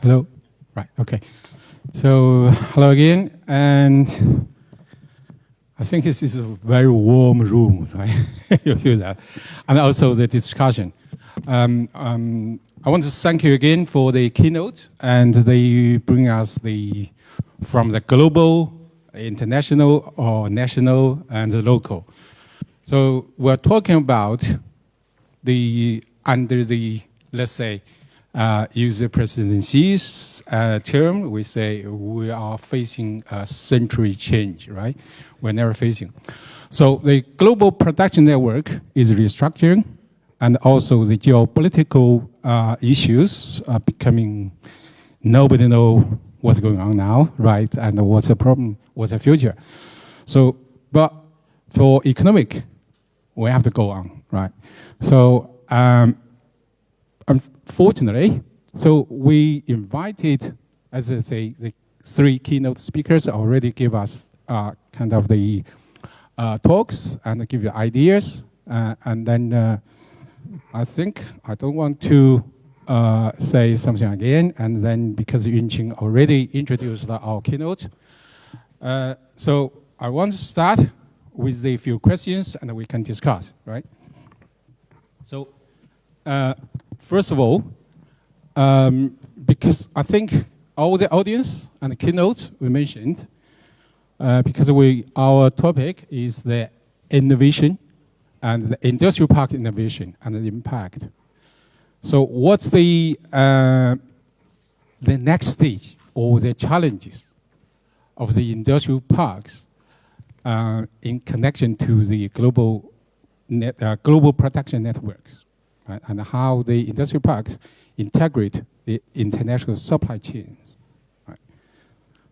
Hello. Right. Okay. So hello again, and I think this is a very warm room, right? You feel that, and also the discussion. I want to thank you again for the keynote, and they bring us from the global, international, or national, and the local. So we're talking about under the, let's say, user presidency's term, we say we are facing a century change, right? We're never facing. So the global production network is restructuring, and also the geopolitical issues are becoming, nobody knows what's going on now, right? And what's the problem, what's the future. So, but for economic, we have to go on, right? So, unfortunately, so we invited, as I say, the 3 keynote speakers already give us kind of the talks and give you ideas. And then I think I don't want to say something again. And then because Yunqing already introduced our keynote. So I want to start with a few questions and we can discuss, right? So first of all, because I think all the audience and the keynote we mentioned, because our topic is the innovation and the industrial park innovation and the impact. So what's the next stage or the challenges of the industrial parks in connection to the global production networks? Right, and how the industrial parks integrate the international supply chains. Right.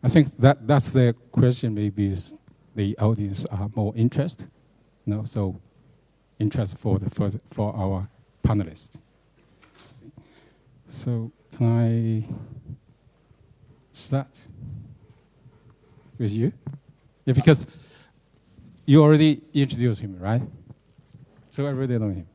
I think that's the question. Maybe the audience are more interested. No, so interest for our panelists. So can I start with you? Yeah, because you already introduced him, right? So everybody know him.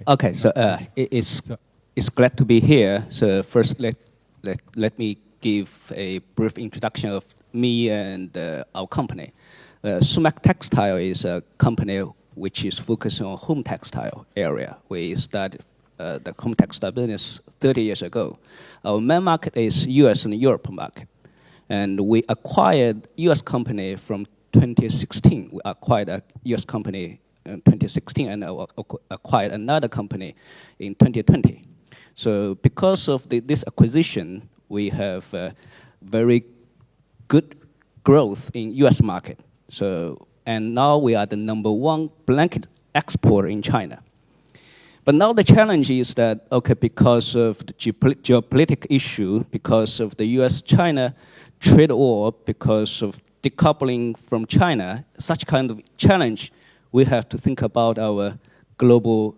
Okay, so it's glad to be here. So first, let me give a brief introduction of me and our company. Sumac Textile is a company which is focusing on home textile area. We started the home textile business 30 years ago. Our main market is US and Europe market. And we acquired US company from 2016. We acquired a US company in 2016 and acquired another company in 2020. So because of this acquisition, we have very good growth in US market. So, and now we are the #1 blanket exporter in China. But now the challenge is that, okay, because of the geopolitical issue, because of the US-China trade war, because of decoupling from China, such kind of challenge, we have to think about our global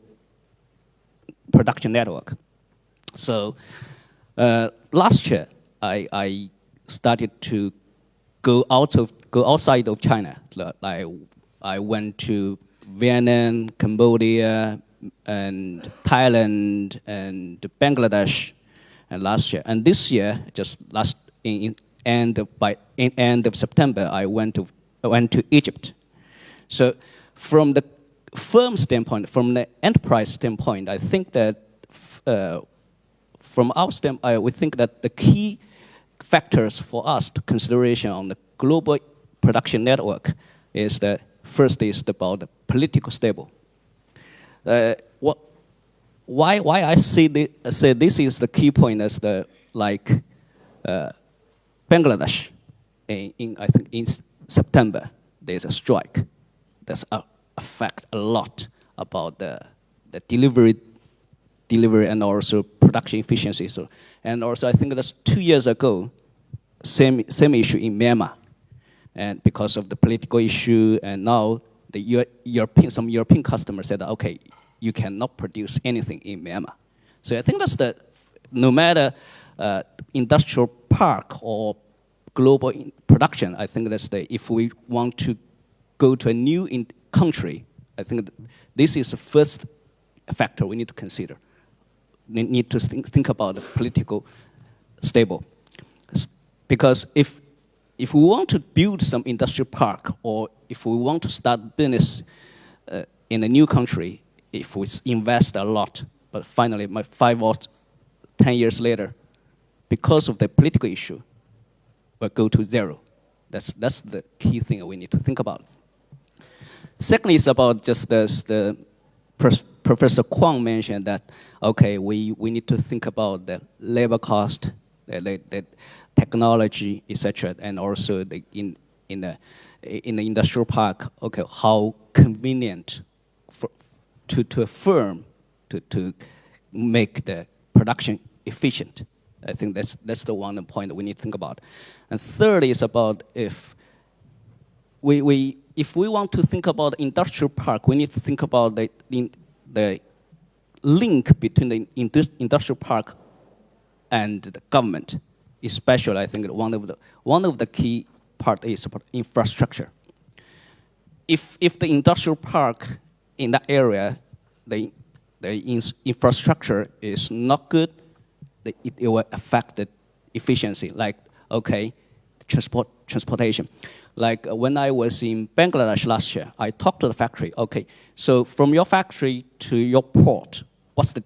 production network. So last year, I started to go outside of China. I went to Vietnam, Cambodia, and Thailand, and Bangladesh, and last year. And this year, just end of September, I went to Egypt. So from the firm standpoint, from the enterprise standpoint, I think that from our standpoint, we think that the key factors for us to consideration on the global production network is that first is about the political stable. Why I say this is the key point is Bangladesh. I think in September there's a strike. That's affect a lot about the delivery and also production efficiency. So, and also I think that's 2 years ago, same issue in Myanmar, and because of the political issue, and now some European customers said, okay, you cannot produce anything in Myanmar. So I think that's no matter industrial park or global production, I think that's if we want to go to a new country, I think this is the first factor we need to consider. We need to think about the political stable. Because if we want to build some industrial park, or if we want to start business in a new country, if we invest a lot, but finally 5 or 10 years later, because of the political issue, we'll go to zero. That's the key thing we need to think about. Secondly, it's about just the Professor Kwong mentioned that, okay, we need to think about the labor cost, the technology, etc., and also in the industrial park, okay, how convenient to a firm to make the production efficient. I think that's the one point that we need to think about. And third is about if we want to think about industrial park, we need to think about the link between the industrial park and the government. Especially, I think one of the key part is about infrastructure. If the industrial park in that area, the infrastructure is not good, it will affect the efficiency. Like, okay, transportation. Like when I was in Bangladesh last year, I talked to the factory. Okay, so from your factory to your port, what's the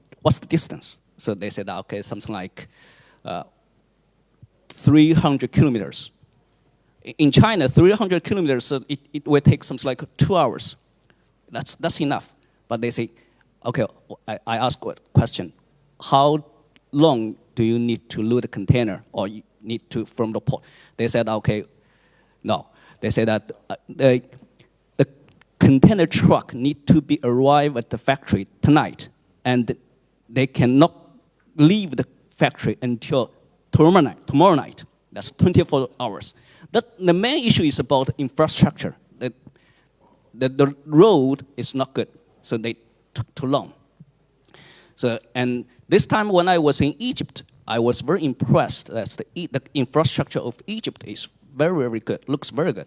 distance? So they said, okay, something like 300 kilometers. In China, 300 kilometers, so it will take something like 2 hours. That's enough. But they say, okay, I ask a question. How long do you need to load a container, or you need to from the port? They said, okay, no. They said that the container truck need to be arrived at the factory tonight, and they cannot leave the factory until tomorrow night. That's 24 hours. The main issue is about infrastructure. The road is not good, so they took too long. So, and this time when I was in Egypt, I was very impressed that the infrastructure of Egypt is very, very good, looks very good.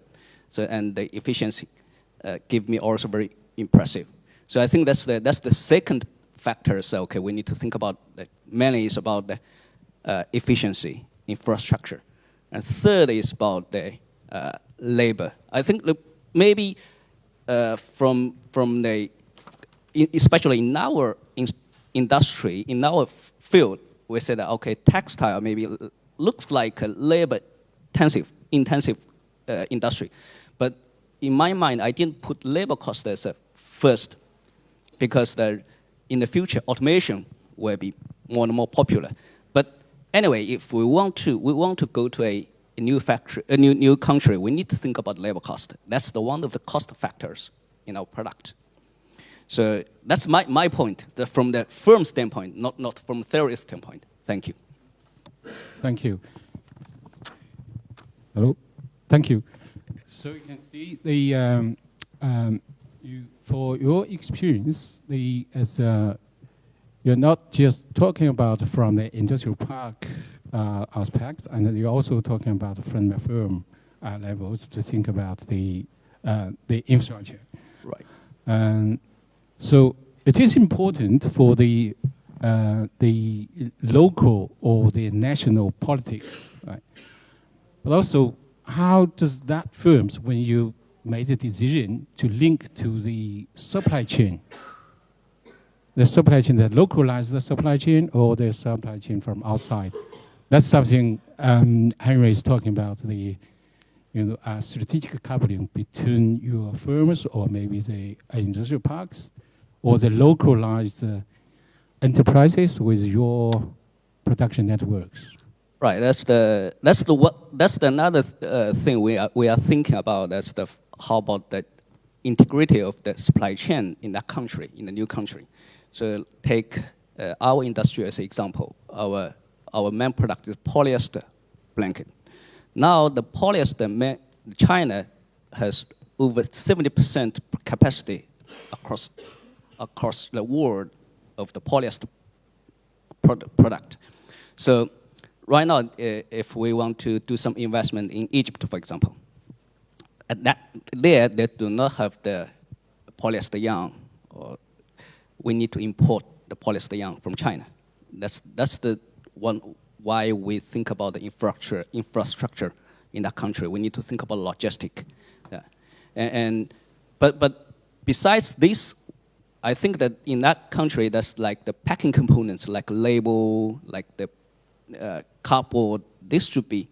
So, and the efficiency give me also very impressive. So I think that's the second factor. So, okay, we need to think about, mainly is about the efficiency, infrastructure. And third is about the labor. I think maybe from the, especially in our industry, in our field, we say that, okay, textile maybe looks like a labor-intensive industry. But in my mind, I didn't put labor cost as first, because in the future, automation will be more and more popular. But anyway, if we want to go to a new factory, a new country, we need to think about labor cost. That's one of the cost factors in our product. So that's my point, from the firm standpoint, not from theory standpoint. Thank you. Thank you. Hello. Thank you. So you can see for your experience, you're not just talking about from the industrial park aspect, and you're also talking about from the firm levels to think about the infrastructure. Right. And so it is important for the local or the national politics, right? But also, how does that firms, when you made the decision to link to the supply chain, that localize the supply chain or the supply chain from outside? That's something Henry is talking about, the strategic coupling between your firms or maybe the industrial parks or the localized enterprises with your production networks. Right. That's another thing we are thinking about. That's how about the integrity of the supply chain in that country, in the new country. So take our industry as an example. Our main product is polyester blanket. Now the polyester, China has over 70% capacity across the world of the polyester product. So right now, if we want to do some investment in Egypt, for example, they do not have the polyester yarn, or we need to import the polyester yarn from China. That's the one why we think about the infrastructure in that country. We need to think about logistic. Yeah. But besides this, I think that in that country, that's like the packing components, like label, like the cardboard. This should be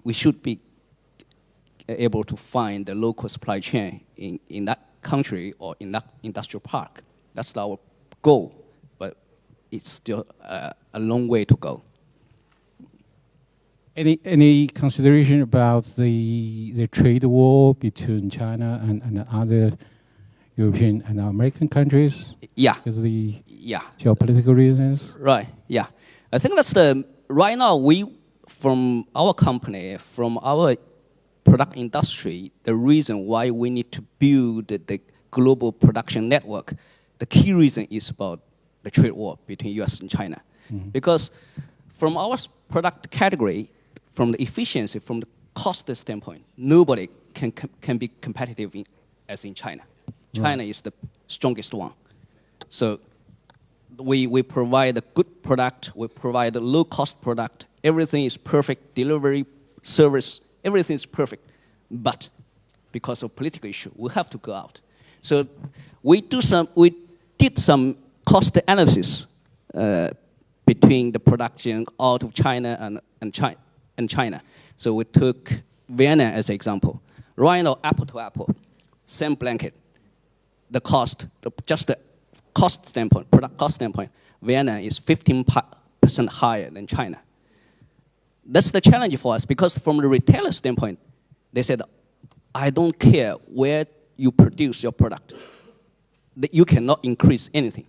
we should be able to find the local supply chain in that country or in that industrial park. That's our goal, but it's still a long way to go. Any consideration about the trade war between China and other European and American countries? Yeah. Because of the Yeah. geopolitical reasons? Right, yeah. I think that's right now from our company, from our product industry, the reason why we need to build the global production network, the key reason is about the trade war between US and China. Mm-hmm. Because from our product category, from the efficiency, from the cost standpoint, nobody can be competitive as in China. China is the strongest one. So we provide a good product, we provide a low-cost product, everything is perfect, delivery, service, everything is perfect. But because of political issue, we have to go out. So we did some cost analysis between the production out of China and China. So we took Vienna as an example. Right now, apple to apple, same blanket. The cost, just the cost standpoint, product cost standpoint, Vienna is 15% higher than China. That's the challenge for us because from the retailer standpoint, they said, I don't care where you produce your product. You cannot increase anything.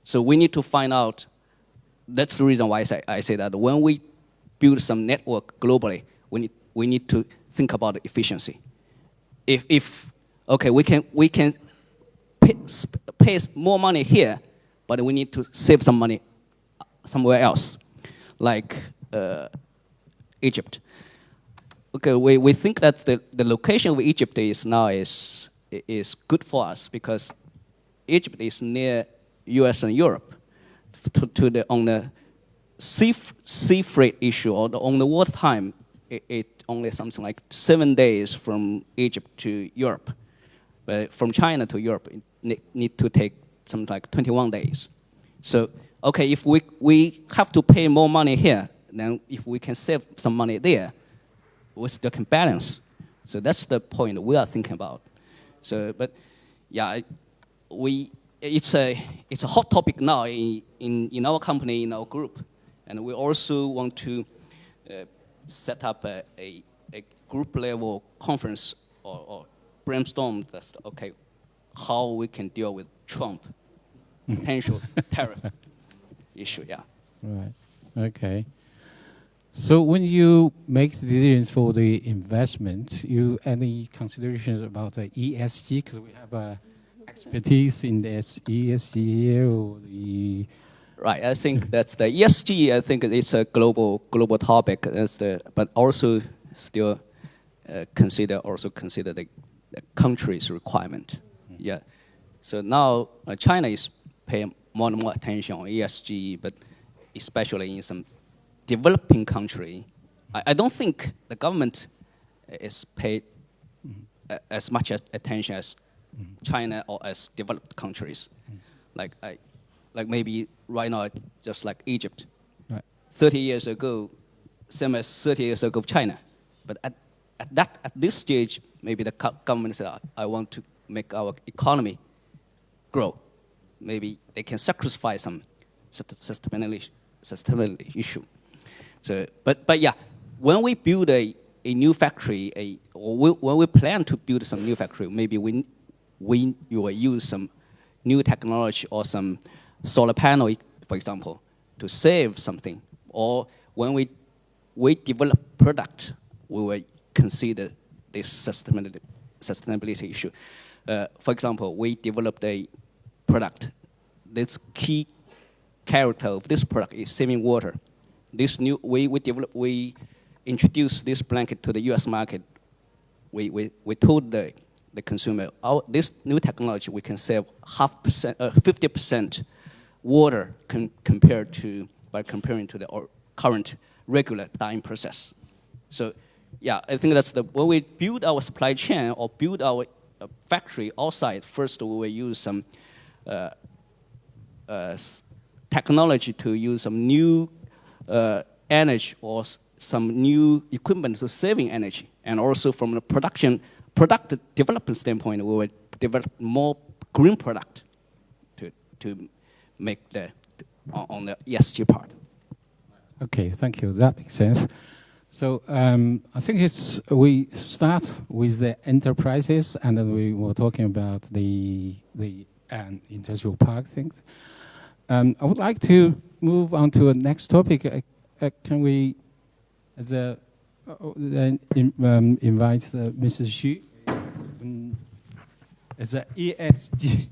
So we need to find out, that's the reason why I say that when we build some network globally, we need to think about the efficiency. Okay, we can pay more money here, but we need to save some money somewhere else, like Egypt. Okay, we think that the location of Egypt is good for us because Egypt is near US and Europe. On the sea freight issue or on the water time, it only something like 7 days from Egypt to Europe. But from China to Europe, it need to take something like 21 days. So, okay, if we have to pay more money here, then if we can save some money there, we still can balance. So that's the point we are thinking about. So, but yeah, it's a hot topic now in our company, in our group, and we also want to set up a group level conference or brainstorm that's okay, how we can deal with Trump potential tariff issue. Yeah. Right. Okay. So when you make the decision for the investment, any considerations about the ESG? Because we have expertise in this ESG here, or the right. I think that's the ESG. I think it's a global topic. But also still consider the country's requirement. Mm-hmm. Yeah. So now China is paying more and more attention on ESG, but especially in some developing country, I don't think the government is paid as much attention as China or as developed countries. Like maybe right now, just like Egypt, right. 30 years ago, same as 30 years ago China. But at this stage, maybe the government said, I want to make our economy grow. Maybe they can sacrifice some sustainability issue. So, but yeah, when we build a new factory, when we plan to build some new factory, maybe we will use some new technology or some solar panel, for example, to save something. Or when we develop product, we will consider this sustainability issue. For example, we developed a product. This key character of this product is saving water. This new we introduced this blanket to the U.S. market. We told the consumer, this new technology we can save 50% water compared to by comparing to the current regular dyeing process. So yeah, I think that's when we build our supply chain or build our factory outside, first we will use some technology to use some new energy or some new equipment to saving energy. And also from the product development standpoint, we will develop more green product to make on the ESG part. Okay, thank you. That makes sense. So I think we start with the enterprises, and then we were talking about the industrial park things. I would like to move on to a next topic. Can we, invite Mrs. Xu? As a ESG,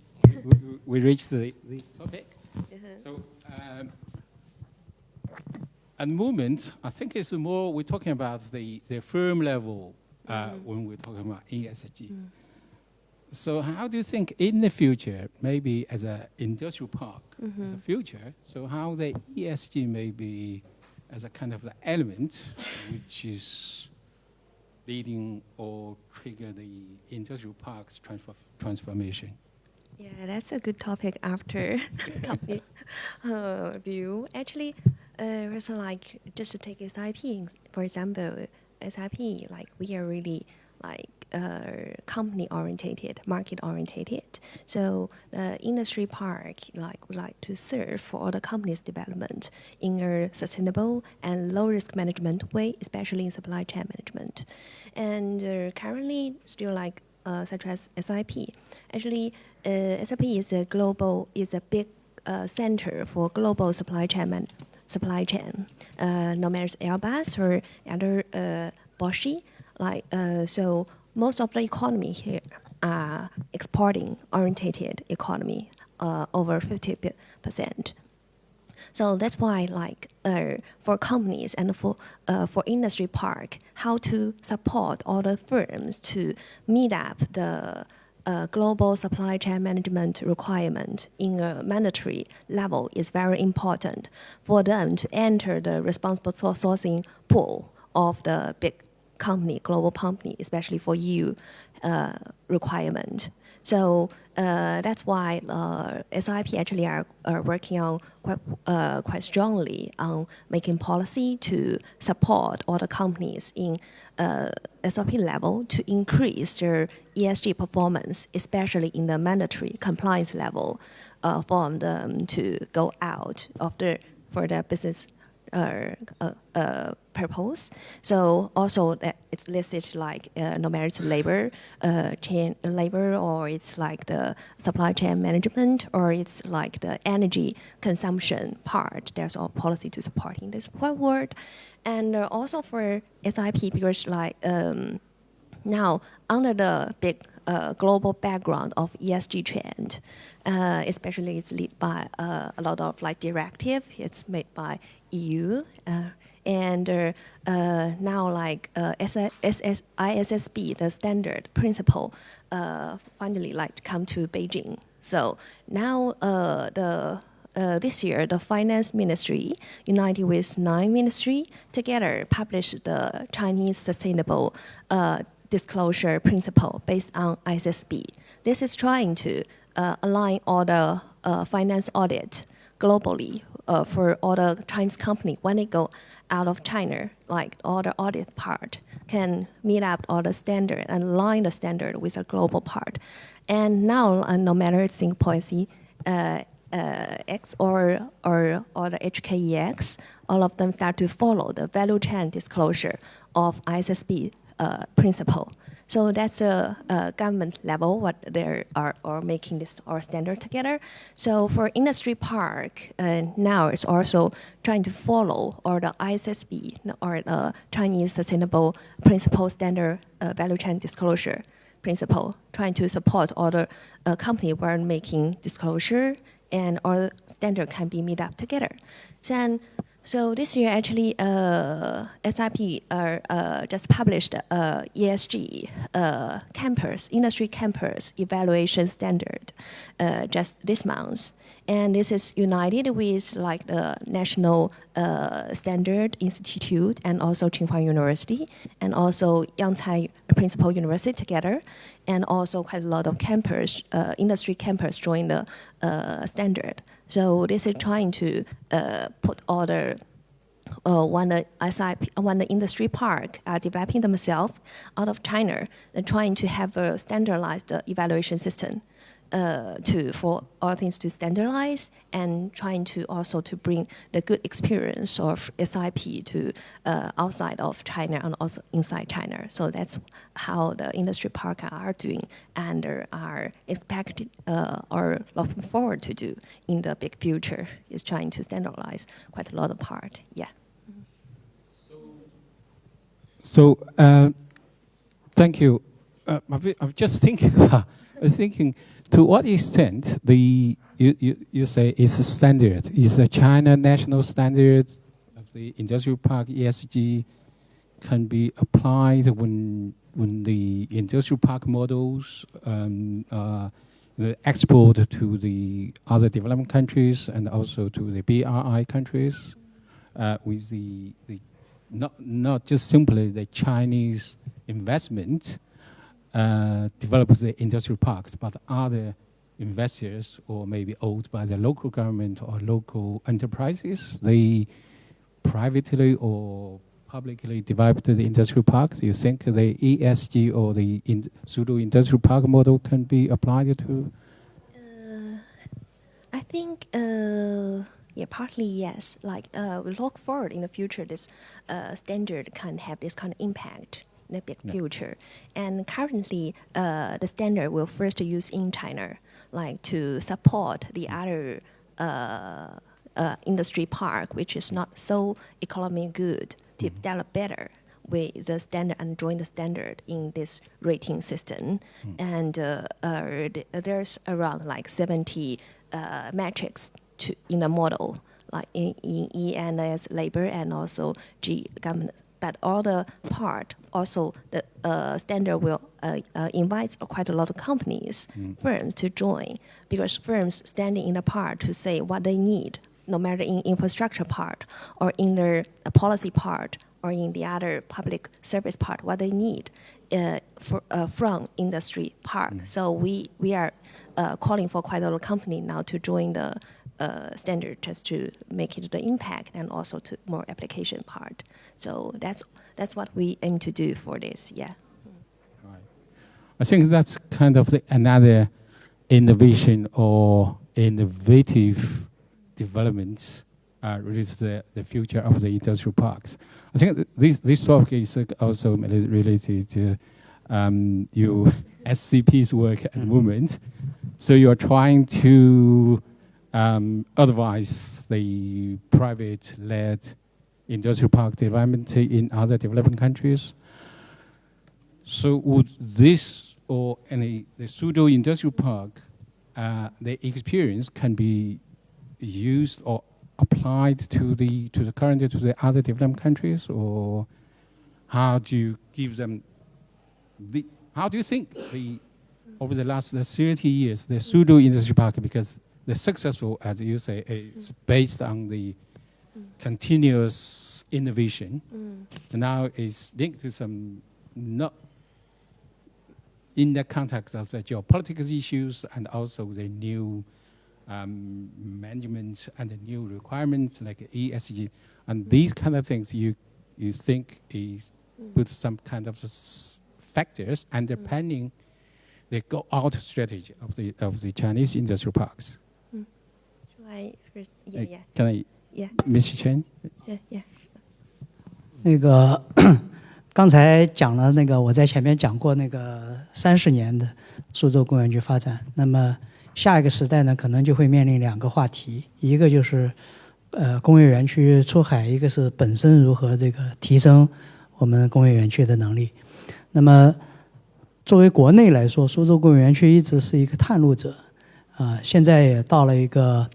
we reached this topic. So. At the moment, I think it's more we're talking about the firm level when we're talking about ESG. So how do you think in the future, maybe as an industrial park, in the future, so how the ESG may be as a kind of the element which is leading or trigger the industrial park's transformation? Yeah, that's a good topic after topic view. Actually, so like just to take SIP for example, SIP like we are really like company orientated, market orientated. So the industry park like would like to serve for all the company's development in a sustainable and low risk management way, especially in supply chain management. And currently still like such as SIP. Actually, SIP is a big center for global supply chain. No matter it's Airbus or other Bosch, so most of the economy here are exporting orientated economy, over 50%. So that's why, like, for companies and for industry park, how to support all the firms to meet up the global supply chain management requirement in a mandatory level is very important for them to enter the responsible sourcing pool of the big company, global company, especially for EU requirement. So that's why SIP actually are working on quite strongly on making policy to support all the companies in SIP level to increase their ESG performance, especially in the mandatory compliance level, for them to go out of for their business purpose. So also that it's listed like no matter it's labor or it's like the supply chain management or it's like the energy consumption part. There's all policy to supporting this forward, and also for SIP because like now under the big global background of ESG trend, especially it's led by a lot of like directive. It's made by EU, and now like ISSB, the standard principle, finally like come to Beijing. So now this year the finance ministry, united with 9 ministries, together published the Chinese sustainable disclosure principle based on ISSB. This is trying to align all the finance audit globally for all the Chinese company when they go out of China, like all the audit part can meet up all the standard and align the standard with a global part. And now, no matter it's Singapore X or the HKEX, all of them start to follow the value chain disclosure of ISSB principle. So that's a government level, what they are making this our standard together. So for industry park, now it's also trying to follow or the ISSB or the Chinese Sustainable Principle Standard Value Chain Disclosure Principle, trying to support all the company who are making disclosure and all standard can be meet up together. So this year, actually, SIP just published ESG industry campus evaluation standard just this month, and this is united with like the National Standard Institute and also Tsinghua University and also Yangcai Principal University together, and also quite a lot of campus, industry campus join the standard. So this is trying to put all the when the industry park are developing themselves out of China, they're trying to have a standardized evaluation system for all things to standardize, and trying to also to bring the good experience of SIP to outside of China and also inside China. So that's how the industry park are doing and are expected or looking forward to do in the big future, is trying to standardize quite a lot of part. Yeah. So thank you. I'm just thinking. I'm thinking, to what extent you say it's a standard? Is the China national standard of the industrial park ESG can be applied when the industrial park models the export to the other developing countries and also to the BRI countries, with the not just simply the Chinese investment develop the industrial parks, but other investors or maybe owned by the local government or local enterprises, they privately or publicly developed the industrial parks. You think the ESG or the pseudo-industrial park model can be applied to? I think, yeah, partly yes. Like we look forward in the future, this standard can have this kind of impact in the big future. And currently, the standard will first use in China, like to support the other industry park, which is not so economically good, to develop better with the standard and join the standard in this rating system. And there's around like 70 metrics in the model, like in E and S labor and also G government. But all the part, also the standard will invite quite a lot of companies, firms to join, because firms standing in the part to say what they need, no matter in infrastructure part or in their policy part or in the other public service part, what they need from industry park. So we are calling for quite a lot of company now to join the standard, just to make it the impact and also to more application part. So that's what we aim to do for this. Yeah. Right. I think that's kind of another innovation or innovative development related to the future of the industrial parks. I think this topic is also related to your SCP's work at the moment. So you're trying to advise the private-led industrial park development in other developing countries. So would this or the pseudo-industrial park, the experience can be used or applied to the other developing countries, or how do you give them how do you think over the last 30 years the pseudo-industrial park, because the successful, as you say, is based on the continuous innovation. Now is linked to some not in the context of the geopolitical issues and also the new management and the new requirements like ESG and these kind of things. You think is put some kind of factors underpinning the go-out strategy of the Chinese industrial parks. Yeah. Can I? Yeah. Mr. Chen? Yeah. 那个刚才讲了那个，我在前面讲过那个30年的苏州工业园区发展。那么下一个时代呢，可能就会面临2个话题，一个就是工业园区出海，一个是本身如何这个提升我们工业园区的能力。那么作为国内来说，苏州工业园区一直是一个探路者现在也到了一个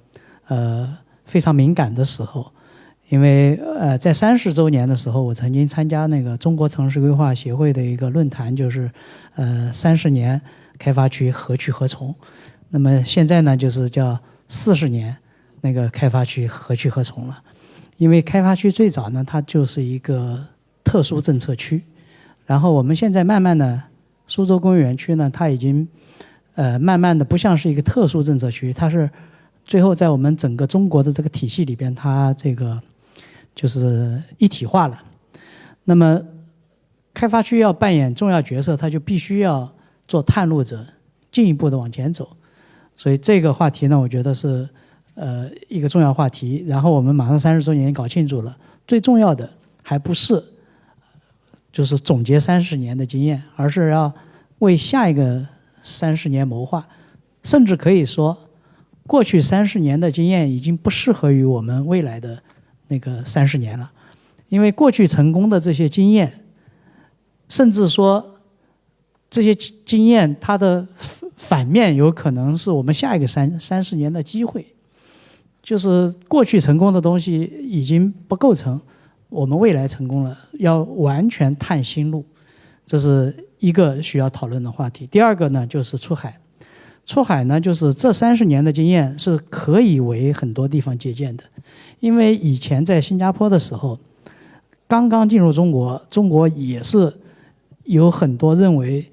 非常敏感的时候，因为在30周年的时候，我曾经参加那个中国城市规划协会的一个论坛，就是30年开发区何去何从。那么现在呢，就是叫40年那个开发区何去何从了。因为开发区最早呢，它就是一个特殊政策区，然后我们现在慢慢的苏州工业园区呢，它已经慢慢的不像是一个特殊政策区，它是最后在我们整个中国的这个体系里边，它这个就是一体化了。那么开发区要扮演重要角色，它就必须要做探路者，进一步的往前走。所以这个话题呢，我觉得是一个重要话题。然后我们马上30周年搞庆祝了，最重要的还不是就是总结30年的经验，而是要为下一个30年谋划。甚至可以说，过去30年的经验已经不适合于我们未来的那个30年了，因为过去成功的这些经验，甚至说这些经验它的反面有可能是我们下一个30年的机会。就是过去成功的东西已经不构成我们未来成功了，要完全探新路，这是一个需要讨论的话题。第二个呢，就是出海。出海呢，就是这30年的经验是可以为很多地方借鉴的。因为以前在新加坡的时候，刚刚进入中国，中国也是有很多认为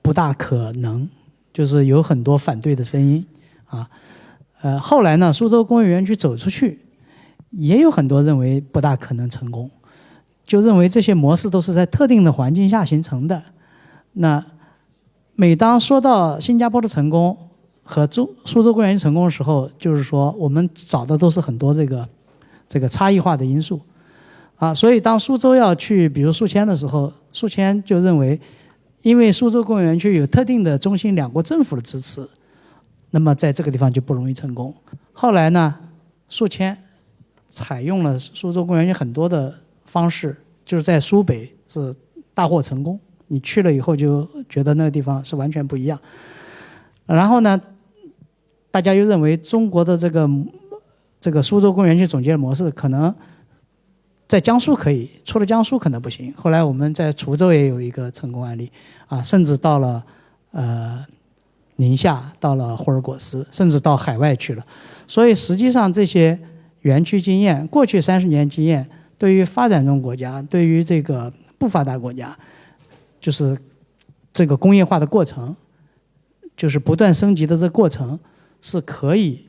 不大可能，就是有很多反对的声音啊。后来呢，苏州工业园区走出去，也有很多认为不大可能成功，就认为这些模式都是在特定的环境下形成的。那每当说到新加坡的成功和苏州工业园区成功的时候，就是说我们找的都是很多这个差异化的因素啊。所以当苏州要去比如宿迁的时候，宿迁就认为，因为苏州工业园区有特定的中新两国政府的支持，那么在这个地方就不容易成功。后来呢，宿迁采用了苏州工业园区很多的方式，就是在苏北是大获成功，你去了以后就觉得那个地方是完全不一样。然后呢，大家又认为中国的这个苏州工业园区总结的模式可能在江苏可以，除了江苏可能不行。后来我们在滁州也有一个成功案例啊，甚至到了宁夏，到了霍尔果斯，甚至到海外去了。所以实际上这些园区经验，过去30年经验，对于发展中国家，对于这个不发达国家，就是这个工业化的过程，就是不断升级的这个过程是可以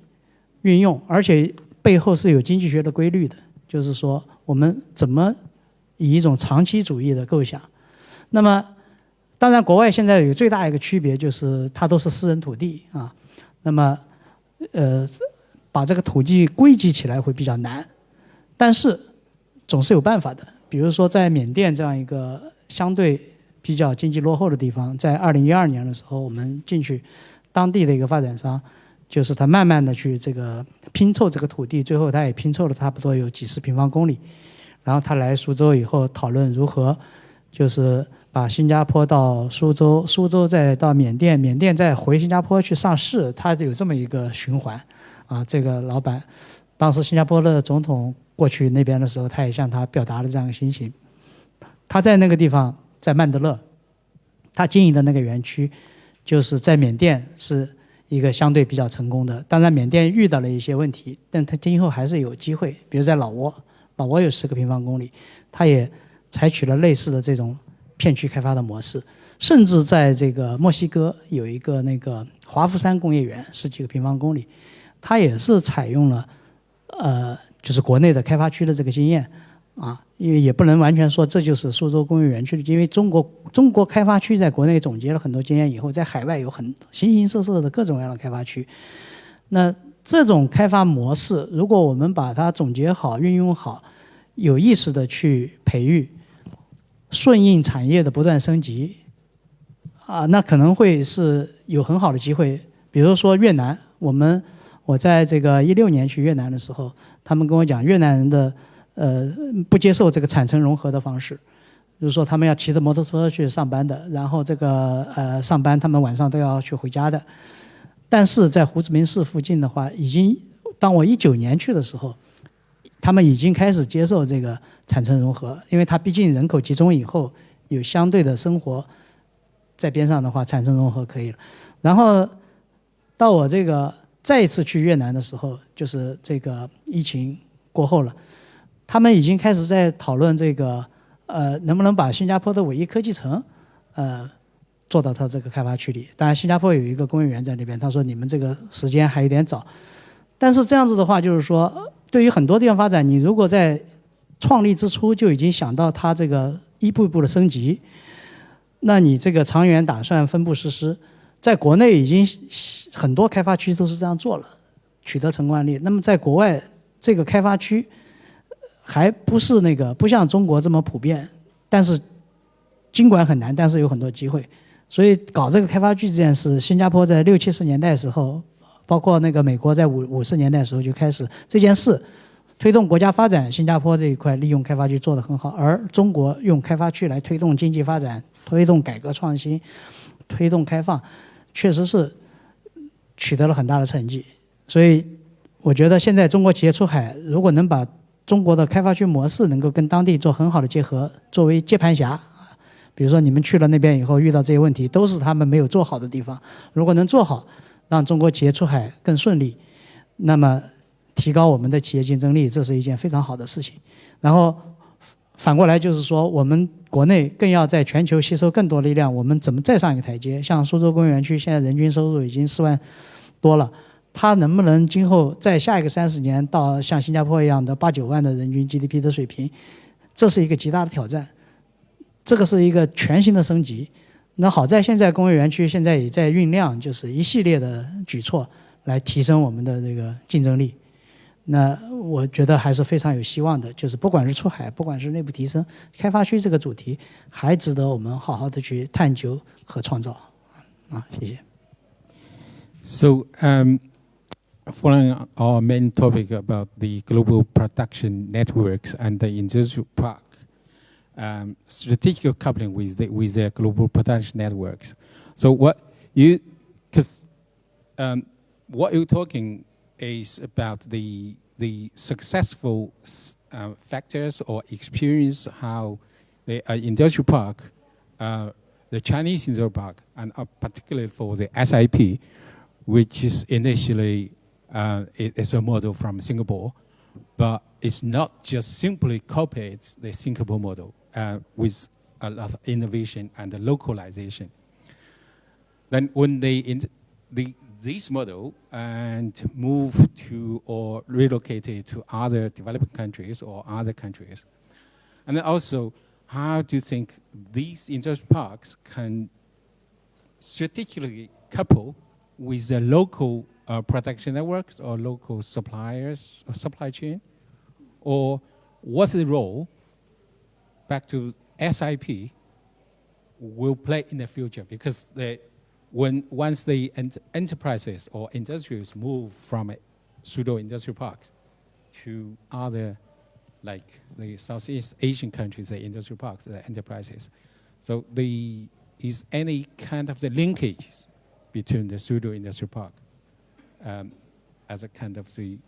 运用，而且背后是有经济学的规律的，就是说我们怎么以一种长期主义的构想。那么当然国外现在有最大一个区别，就是它都是私人土地啊，那么把这个土地归集起来会比较难，但是总是有办法的。比如说在缅甸这样一个相对比较经济落后的地方，在2012年的时候，我们进去，当地的一个发展商，就是他慢慢的去这个拼凑这个土地，最后他也拼凑了差不多有几十平方公里。然后他来苏州以后讨论如何，就是把新加坡到苏州，苏州再到缅甸，缅甸再回新加坡去上市，他有这么一个循环啊。这个老板，当时新加坡的总统过去那边的时候，他也向他表达了这样的心情。他在那个地方，在曼德勒，他经营的那个园区，就是在缅甸是一个相对比较成功的。当然，缅甸遇到了一些问题，但他今后还是有机会。比如在老挝，老挝有10个平方公里，他也采取了类似的这种片区开发的模式。甚至在这个墨西哥有一个那个华福山工业园，10几个平方公里，它也是采用了就是国内的开发区的这个经验啊。因为也不能完全说这就是苏州工业园区的，因为中国开发区在国内总结了很多经验以后，在海外有很形形色色的各种各样的开发区。那这种开发模式，如果我们把它总结好、运用好，有意识的去培育，顺应产业的不断升级啊，那可能会是有很好的机会。比如说越南，我在这个16年去越南的时候，他们跟我讲，越南人的不接受这个产城融合的方式，就是说他们要骑着摩托车去上班的，然后这个上班他们晚上都要去回家的。但是在胡志明市附近的话，已经当我19年去的时候，他们已经开始接受这个产城融合，因为它毕竟人口集中以后有相对的生活在边上的话，产城融合可以了。然后到我这个再一次去越南的时候，就是这个疫情过后了，他们已经开始在讨论这个能不能把新加坡的唯一科技城做到它这个开发区里。当然新加坡有一个工业园在那边，他说你们这个时间还有点早，但是这样子的话就是说对于很多地方发展，你如果在创立之初就已经想到它这个一步一步的升级，那你这个长远打算分步实施，在国内已经很多开发区都是这样做了，取得成功案例。那么在国外这个开发区还不是不像中国这么普遍，但是尽管很难，但是有很多机会。所以搞这个开发区这件事，新加坡在60、70年代的时候，包括美国在50年代的时候就开始这件事，推动国家发展。新加坡这一块利用开发区做得很好，而中国用开发区来推动经济发展，推动改革创新，推动开放，确实是取得了很大的成绩。所以我觉得现在中国企业出海，如果能把中国的开发区模式能够跟当地做很好的结合，作为接盘侠，比如说你们去了那边以后遇到这些问题，都是他们没有做好的地方，如果能做好，让中国企业出海更顺利，那么提高我们的企业竞争力，这是一件非常好的事情。然后反过来就是说，我们国内更要在全球吸收更多力量，我们怎么再上一个台阶？像苏州工业园区现在人均收入已经4万多了，它能不能今后在下一个30年到像新加坡一样的8、9万的人均 GDP 的水平，这是一个极大的挑战，这个是一个全新的升级。那好在现在工业园区现在也在酝酿，就是一系列的举措来提升我们的这个竞争力。那我觉得还是非常有希望的，就是不管是出海，不管是内部提升，开发区这个主题还值得我们好好的去探究和创造。谢谢。So, following our main topic about the global production networks and the industrial park, strategic coupling with their global production networks. So what you're talking is about the successful factors or experience how the industrial park, the Chinese industrial park, and particularly for the SIP, which is initially is a model from Singapore, but it's not just simply copied the Singapore model with a lot of innovation and localization. Then when this model and move to or relocated to other developing countries or other countries, and then also how do you think these industrial parks can strategically couple with the local production networks or local suppliers or supply chain? Or what's the role back to SIP will play in the future? Because once the enterprises or industries move from pseudo-industrial parks to other, like the Southeast Asian countries, the industrial parks, the enterprises, so is any kind of the linkage between the pseudo-industrial park as a kind of the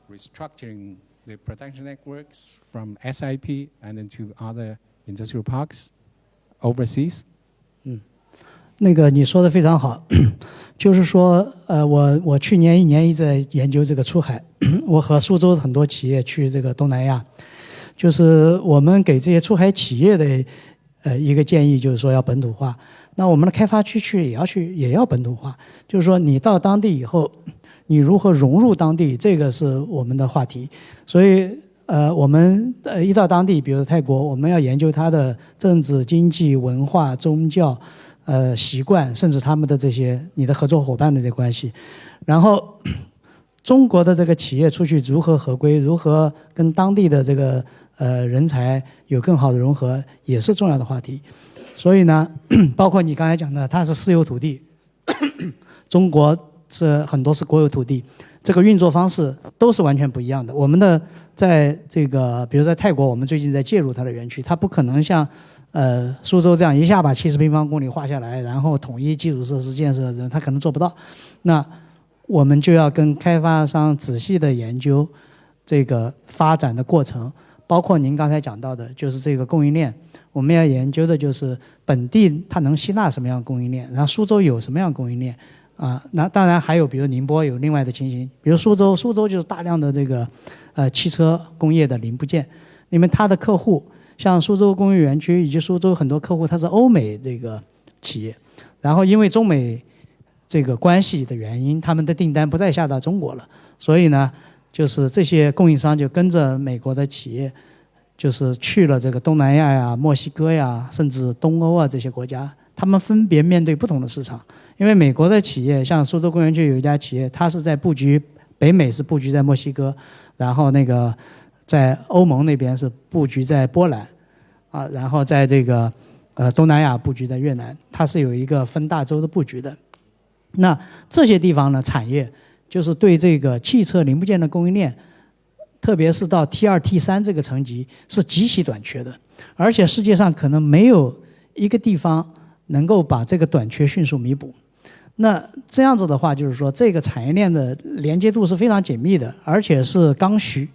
restructuring the production networks from SIP and then to other industrial parks overseas? 你说的非常好，就是说，我去年1年一直在研究这个出海，我和苏州很多企业去这个东南亚，就是我们给这些出海企业的一个建议，就是说要本土化。那我们的开发区也要本土化，就是说你到当地以后，你如何融入当地，这个是我们的话题。所以我们一到当地，比如泰国，我们要研究它的政治、经济、文化、宗教。习惯，甚至他们的这些你的合作伙伴的这关系，然后中国的这个企业出去如何合规，如何跟当地的这个人才有更好的融合，也是重要的话题。所以呢，包括你刚才讲的，它是私有土地，中国很多是国有土地，这个运作方式都是完全不一样的。我们的在这个，比如在泰国，我们最近在介入它的园区，它不可能像。苏州这样一下把70平方公里划下来，然后统一基础设施建设，他可能做不到。那我们就要跟开发商仔细的研究，这个发展的过程，包括您刚才讲到的，就是这个供应链，我们要研究的就是本地它能吸纳什么样的供应链，然后苏州有什么样的供应链啊？那当然还有，比如宁波有另外的情形，比如苏州就是大量的这个汽车工业的零部件，因为它的客户像苏州工业园区以及苏州很多客户它是欧美这个企业，然后因为中美这个关系的原因，他们的订单不再下到中国了，所以呢，就是这些供应商就跟着美国的企业，就是去了这个东南亚呀、墨西哥呀，甚至东欧啊这些国家，他们分别面对不同的市场。因为美国的企业，像苏州工业园区有一家企业，它是在布局北美，是布局在墨西哥，然后那个在欧盟那边是布局在波兰，啊，然后在这个东南亚布局在越南，它是有一个分大洲的布局的。那这些地方呢，产业就是对这个汽车零部件的供应链，特别是到 T2、T3 这个层级是极其短缺的，而且世界上可能没有一个地方能够把这个短缺迅速弥补。那这样子的话，就是说这个产业链的连接度是非常紧密的，而且是刚需。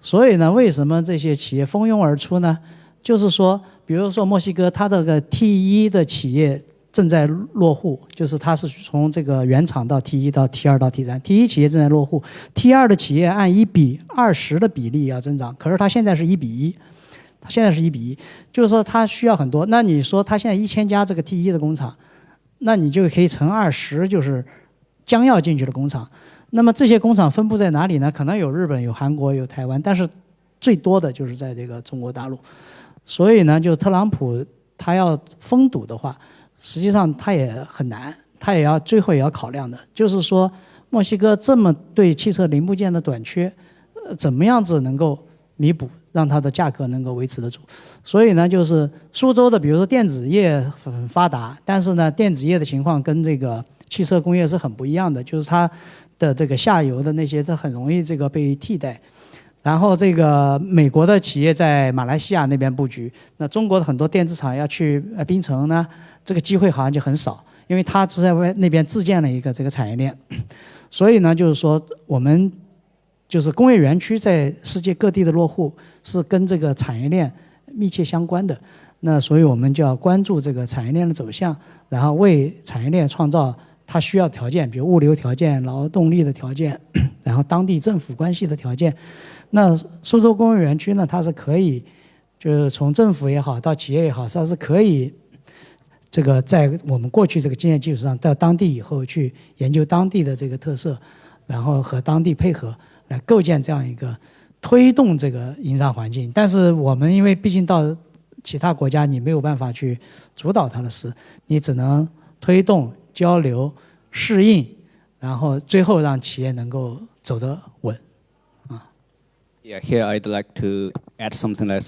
所以呢，为什么这些企业蜂拥而出呢？就是说，比如说墨西哥，它这个 T1 的企业正在落户，就是它是从这个原厂到 T1 到 T2 到 T3，T1 企业正在落户 ，T2 的企业按1:20的比例要增长，可是它现在是1:1，它现在是1:1，就是说它需要很多。那你说它现在1000家这个 T1 的工厂，那你就可以乘20，就是将要进去的工厂。那么这些工厂分布在哪里呢？可能有日本、有韩国、有台湾，但是最多的就是在这个中国大陆。所以呢，就特朗普他要封堵的话，实际上他也很难，他最后也要考量的，就是说墨西哥这么对汽车零部件的短缺，怎么样子能够弥补，让它的价格能够维持得住。所以呢，就是苏州的，比如说电子业很发达，但是呢，电子业的情况跟这个汽车工业是很不一样的，就是它的这个下游的那些，它很容易这个被替代。然后这个美国的企业在马来西亚那边布局，那中国的很多电子厂要去槟城呢，这个机会好像就很少，因为它是在那边自建了一个这个产业链。所以呢，就是说我们就是工业园区在世界各地的落户是跟这个产业链密切相关的。那所以我们就要关注这个产业链的走向，然后为产业链创造它需要条件，比如物流条件、劳动力的条件，然后当地政府关系的条件。那苏州工业园区呢，它是可以，就是从政府也好到企业也好，它是可以这个在我们过去这个经验基础上，到当地以后去研究当地的这个特色，然后和当地配合来构建这样一个推动这个营商环境。但是我们因为毕竟到其他国家，你没有办法去主导它的事，你只能推动、交流、适应，然后最后让企业能够走得稳。Yeah, here I'd like to add something like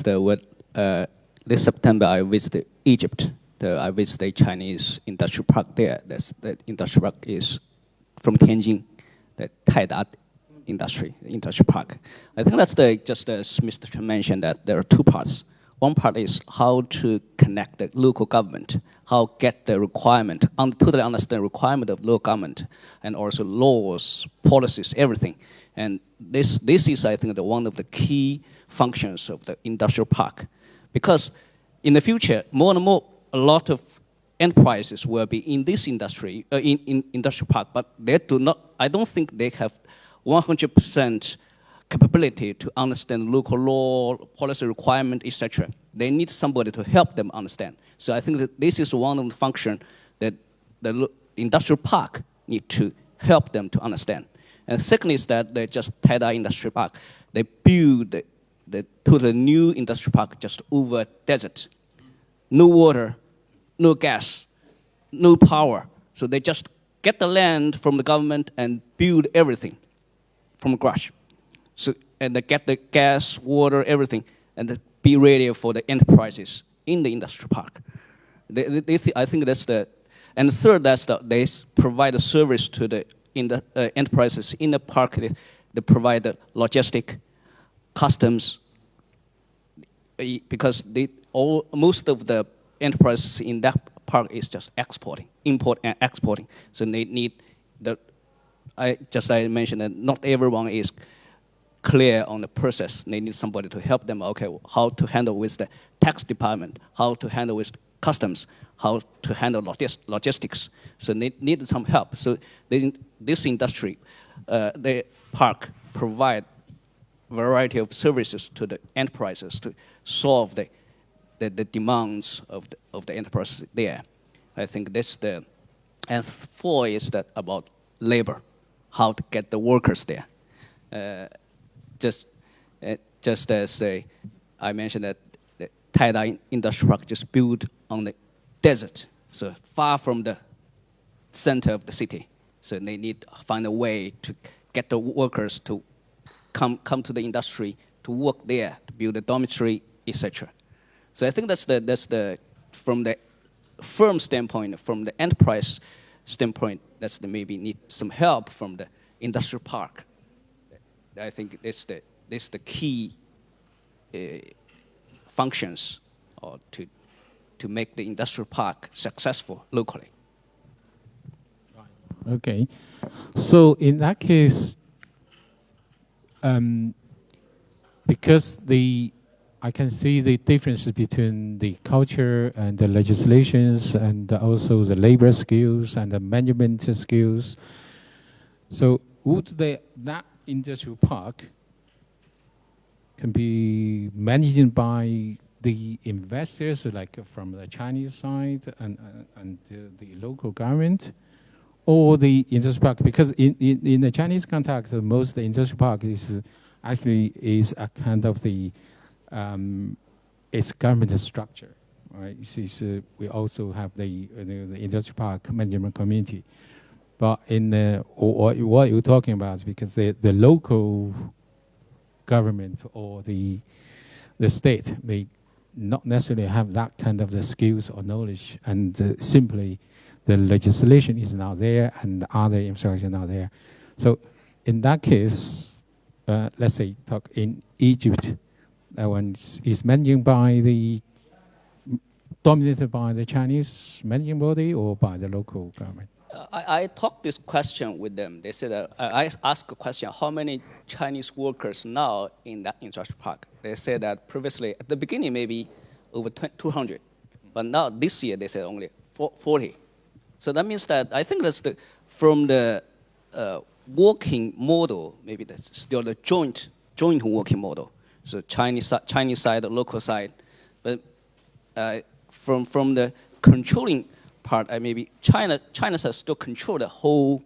this September I visited Egypt. I visited a Chinese industrial park there. The industrial park is from Nanjing, the Taida industrial park. I think that's just as Mr. Chen mentioned, that there are two parts. One part is how to connect the local government, how get the requirement, totally understand the requirement of local government, and also laws, policies, everything. And this is, I think, one of the key functions of the industrial park. Because in the future, more and more, a lot of enterprises will be in this industry, in industrial park, but I don't think they have 100% capability to understand local law, policy requirement, etc. They need somebody to help them understand. So I think that this is one of the functions that the industrial park need to help them to understand. And second is that they just Taida Industrial Park. They build the totally new industrial park just over desert. No water, no gas, no power. So they just get the land from the government and build everything from scratch. So, and they get the gas, water, everything, and be ready for the enterprises in the industrial park. I think that's the, and third, they provide a service to the enterprises in the park. They provide the logistic, customs, because most of the enterprises in that park is just import and exporting. So they need I mentioned that not everyone is clear on the process. They need somebody to help them. Okay, how to handle with the tax department, how to handle with customs, how to handle logistics. So they need some help. So this industry, the park provide variety of services to the enterprises to solve the demands of the enterprises there. I think that's the, and 4 is that about labor, how to get the workers there. Just as I mentioned that the Taidai Industrial Park just built on the desert, so far from the center of the city. So they need to find a way to get the workers to come to the industry to work there, to build a dormitory, etc. So I think that's the from the firm standpoint, from the enterprise standpoint, that's the maybe need some help from the industrial park. I think this the key functions or to make the industrial park successful locally. Okay, so in that case, because I can see the difference between the culture and the legislations and also the labor skills and the management skills. So would that industrial park can be managed by the investors, like from the Chinese side and the local government, or the industrial park? Because in the Chinese context, most of the industrial park is actually a kind of the it's government structure, right? We also have the industrial park management community, but what you're talking about is because the local government or the state may not necessarily have that kind of the skills or knowledge, and simply the legislation is not there and the other infrastructure is not there. So in that case, let's say talk in Egypt, that one is dominated by the Chinese managing body or by the local government? I talked this question with them. They said that I asked a question: how many Chinese workers now in that industrial park? They said that previously, at the beginning, maybe over 200, but now this year they said only 40. So that means that I think that's from the working model, maybe that's still the joint working model. So Chinese side, local side, but from the controlling part, maybe China side still control the whole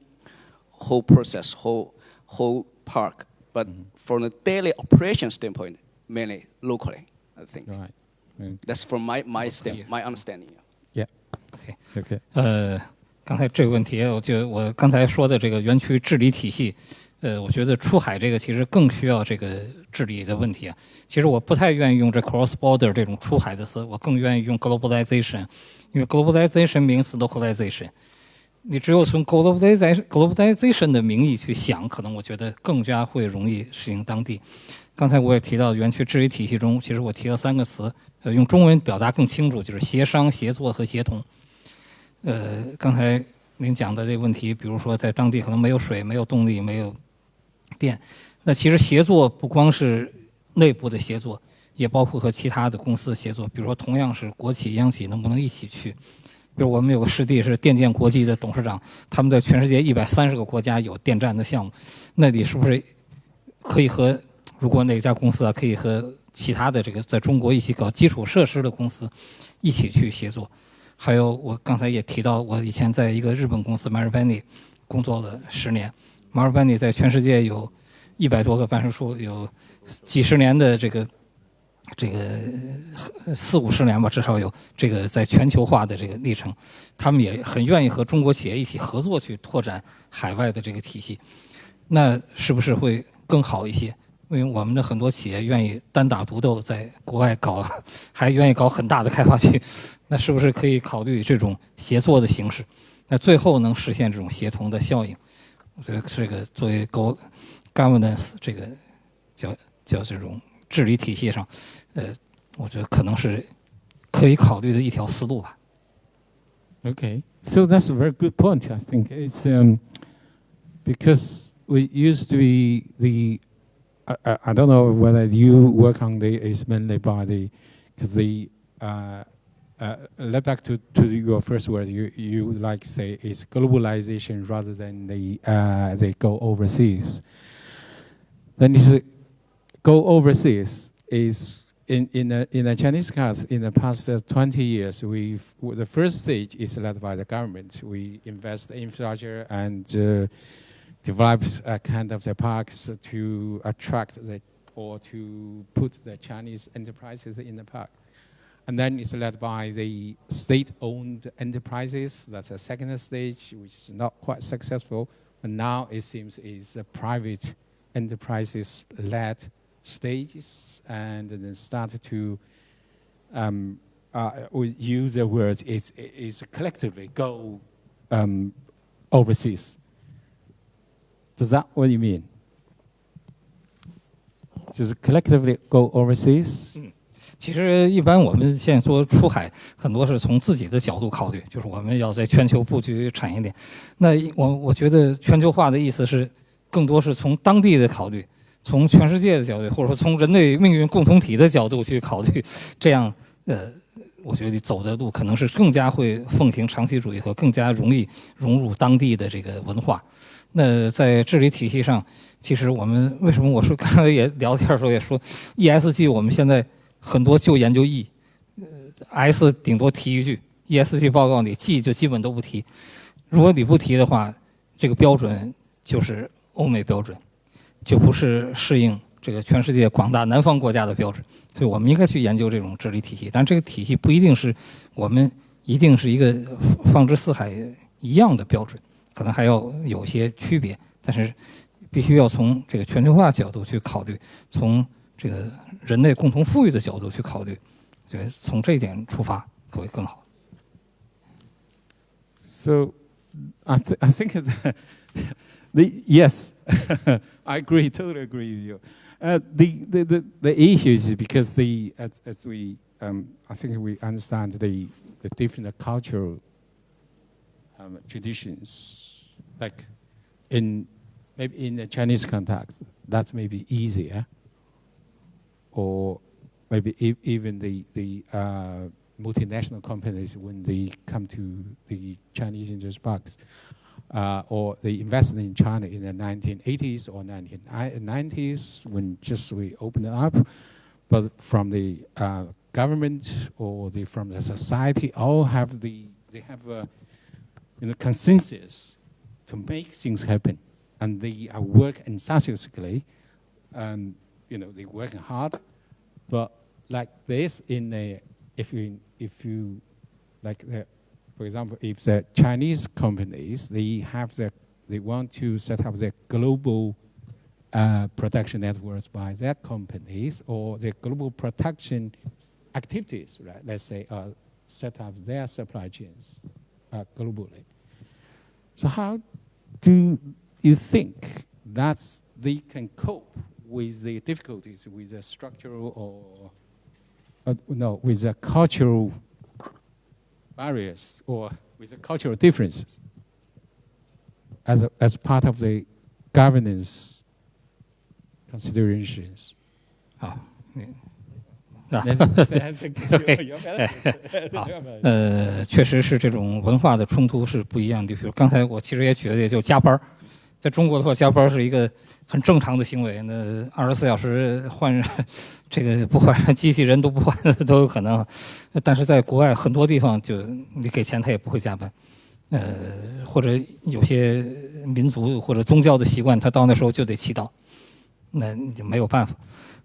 process, whole park. But from the daily operation standpoint, mainly locally, I think. Right. That's from my understanding. Yeah. Okay. 刚才这个问题，我刚才说的这个园区治理体系，我觉得出海这个其实更需要这个治理的问题啊。其实我不太愿意用这 cross border 这种出海的词，我更愿意用 globalization， 因为 globalization means localization。你只有从 globalization 的名义去想，可能我觉得更加会容易适应当地。刚才我也提到园区治理体系中，其实我提了3个词，用中文表达更清楚，就是协商、协作和协同。刚才您讲的这个问题，比如说在当地可能没有水、没有动力、没有电，那其实协作不光是内部的协作，也包括和其他的公司协作。比如说，同样是国企、央企，能不能一起去？比如我们有个师弟是电建国际的董事长，他们在全世界130个国家有电站的项目，那你是不是可以和如果哪家公司可以和其他的这个在中国一起搞基础设施的公司一起去协作？还有我刚才也提到，我以前在一个日本公司 Marubeni 工作了10年。Marubeni 在全世界有100多个办事处，有几十年的这个40-50年吧，至少有这个在全球化的这个历程。他们也很愿意和中国企业一起合作去拓展海外的这个体系。那是不是会更好一些？因为我们的很多企业愿意单打独斗，在国外搞，还愿意搞很大的开发区，那是不是可以考虑这种协作的形式？那最后能实现这种协同的效应？我觉得这个作为 governance 这个叫这种治理体系上，我觉得可能是可以考虑的一条思路吧。Okay, so that's a very good point. I think it's because we used to be I don't know whether you work on is mainly by because let back to your first word. You like say it's globalization rather than they go overseas. Then this go overseas is in a Chinese case in the past 20 years. The first stage is led by the government. We invest in infrastructure and develop a kind of the parks to attract or to put the Chinese enterprises in the park. And then it's led by the state-owned enterprises. That's a second stage, which is not quite successful. But now it seems is a private enterprises-led stages, and then start to use the words is collectively go overseas. Does that what you mean? Just collectively go overseas? 其实一般我们现在说出海，很多是从自己的角度考虑，就是我们要在全球布局产业链。那我觉得全球化的意思是，更多是从当地的考虑，从全世界的角度，或者说从人类命运共同体的角度去考虑。这样，我觉得走的路可能是更加会奉行长期主义和更加容易融入当地的这个文化。那在治理体系上，其实我们为什么我说刚才也聊天的时候也说 ，ESG 我们现在很多就研究 E，S 顶多提一句 ，ESG 报告里 G 就基本都不提。如果你不提的话，这个标准就是欧美标准，就不是适应这个全世界广大南方国家的标准。所以我们应该去研究这种治理体系，但这个体系不一定是我们一定是一个放之四海一样的标准，可能还要有些区别，但是必须要从这个全球化角度去考虑，从这个人类共同富裕的角度去考虑，觉得从这一点出发会更好。So, I think that yes, I agree, totally agree with you. The issue is because as we I think we understand the different cultural traditions, like maybe in the Chinese context, that's maybe easier. Or maybe even the multinational companies when they come to the Chinese industry parks, or they invested in China in the 1980s or 1990s when just we opened it up, but from the government or from the society, all have they have a consensus to make things happen, and they work enthusiastically. They're working hard, but like this if you like for example, if the Chinese companies they want to set up their global production networks by their companies or their global production activities, right? Let's say set up their supply chains globally. So how do you think they can cope with the difficulties with the structural with the cultural barriers or with the cultural differences as part of the governance considerations? 好，确实是这种文化的冲突是不一样的。比如刚才我其实也举了，也就加班，在中国的话，加班是一个很正常的行为。那24小时换人，这个不换机器人都不换的都有可能。但是在国外很多地方，就你给钱他也不会加班。或者有些民族或者宗教的习惯，他到那时候就得祈祷，那你就没有办法。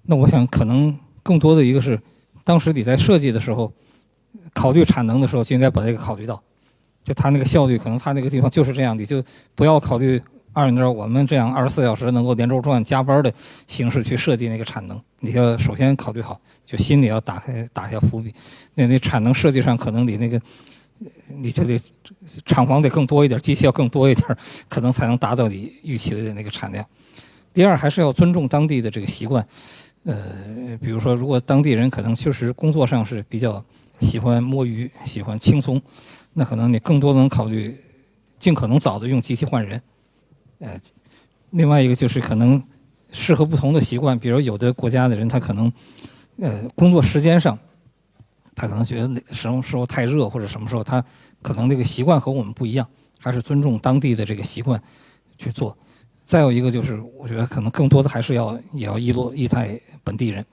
那我想可能更多的一个是，当时你在设计的时候，考虑产能的时候就应该把这个考虑到，就他那个效率可能他那个地方就是这样，你就不要考虑按照我们这样24小时能够连轴转加班的形式去设计那个产能，你要首先考虑好，就心里要打下伏笔。那产能设计上可能你就得厂房得更多一点，机器要更多一点，可能才能达到你预期的那个产量。第二，还是要尊重当地的这个习惯。比如说，如果当地人可能确实工作上是比较喜欢摸鱼、喜欢轻松，那可能你更多能考虑尽可能早的用机器换人。另外一个就是可能适合不同的习惯。比如有的国家的人，他可能工作时间上，他可能觉得什么时候太热或者什么时候，他可能这个习惯和我们不一样，还是尊重当地的这个习惯去做。再有一个就是，我觉得可能更多的还是也要依赖本地人。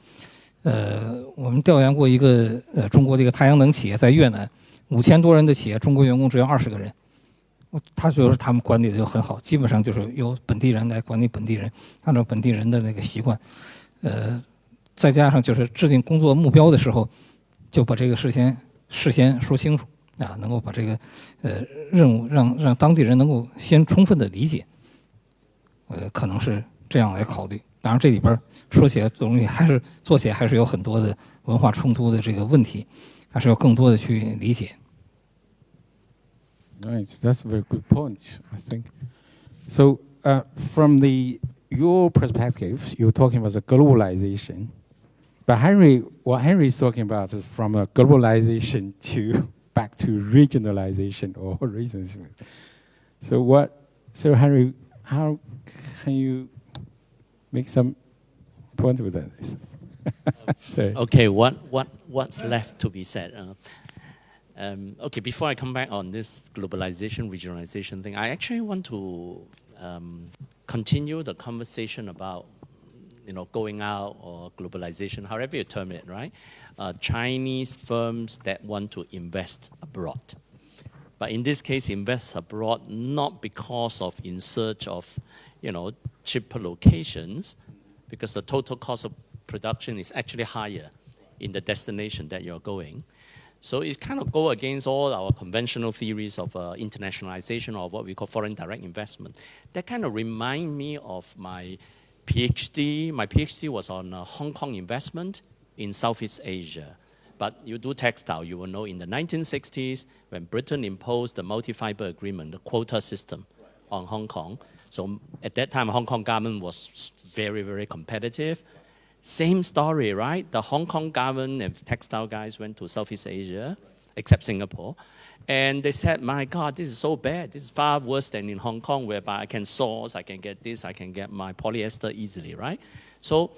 我们调研过一个中国的一个太阳能企业在越南，5000多人的企业，中国员工只有20个人。他觉得他们管理的就很好，基本上就是由本地人来管理本地人，按照本地人的那个习惯。再加上就是制定工作目标的时候，就把这个事先说清楚啊，能够把这个任务让当地人能够先充分的理解。可能是这样来考虑。当然，这里边说起来东西还是做起来还是有很多的文化冲突的这个问题，还是要更多的去理解。Right, that's a very good point, I think. So, from your perspective, you're talking about the globalization, but what Henry is talking about is from a globalization back to regionalization or regionalism. So Henry, how can you make some point with this? Okay, what's left to be said? Okay, before I come back on this globalization, regionalization thing, I actually want to continue the conversation about, going out or globalization, however you term it, right? Chinese firms that want to invest abroad. But in this case, invest abroad not because of in search of, cheaper locations, because the total cost of production is actually higher in the destination that you're going. So it kind of go against all our conventional theories of internationalization or what we call foreign direct investment. That kind of remind me of my PhD. My PhD was on Hong Kong investment in Southeast Asia. But you do textile, you will know in the 1960s, when Britain imposed the multi-fiber agreement, the quota system on Hong Kong. So at that time, Hong Kong government was very, very competitive. Same story, right? The Hong Kong government and textile guys went to Southeast Asia, except Singapore, and they said, my God, this is so bad. This is far worse than in Hong Kong, whereby I can source, I can get this, I can get my polyester easily, right? So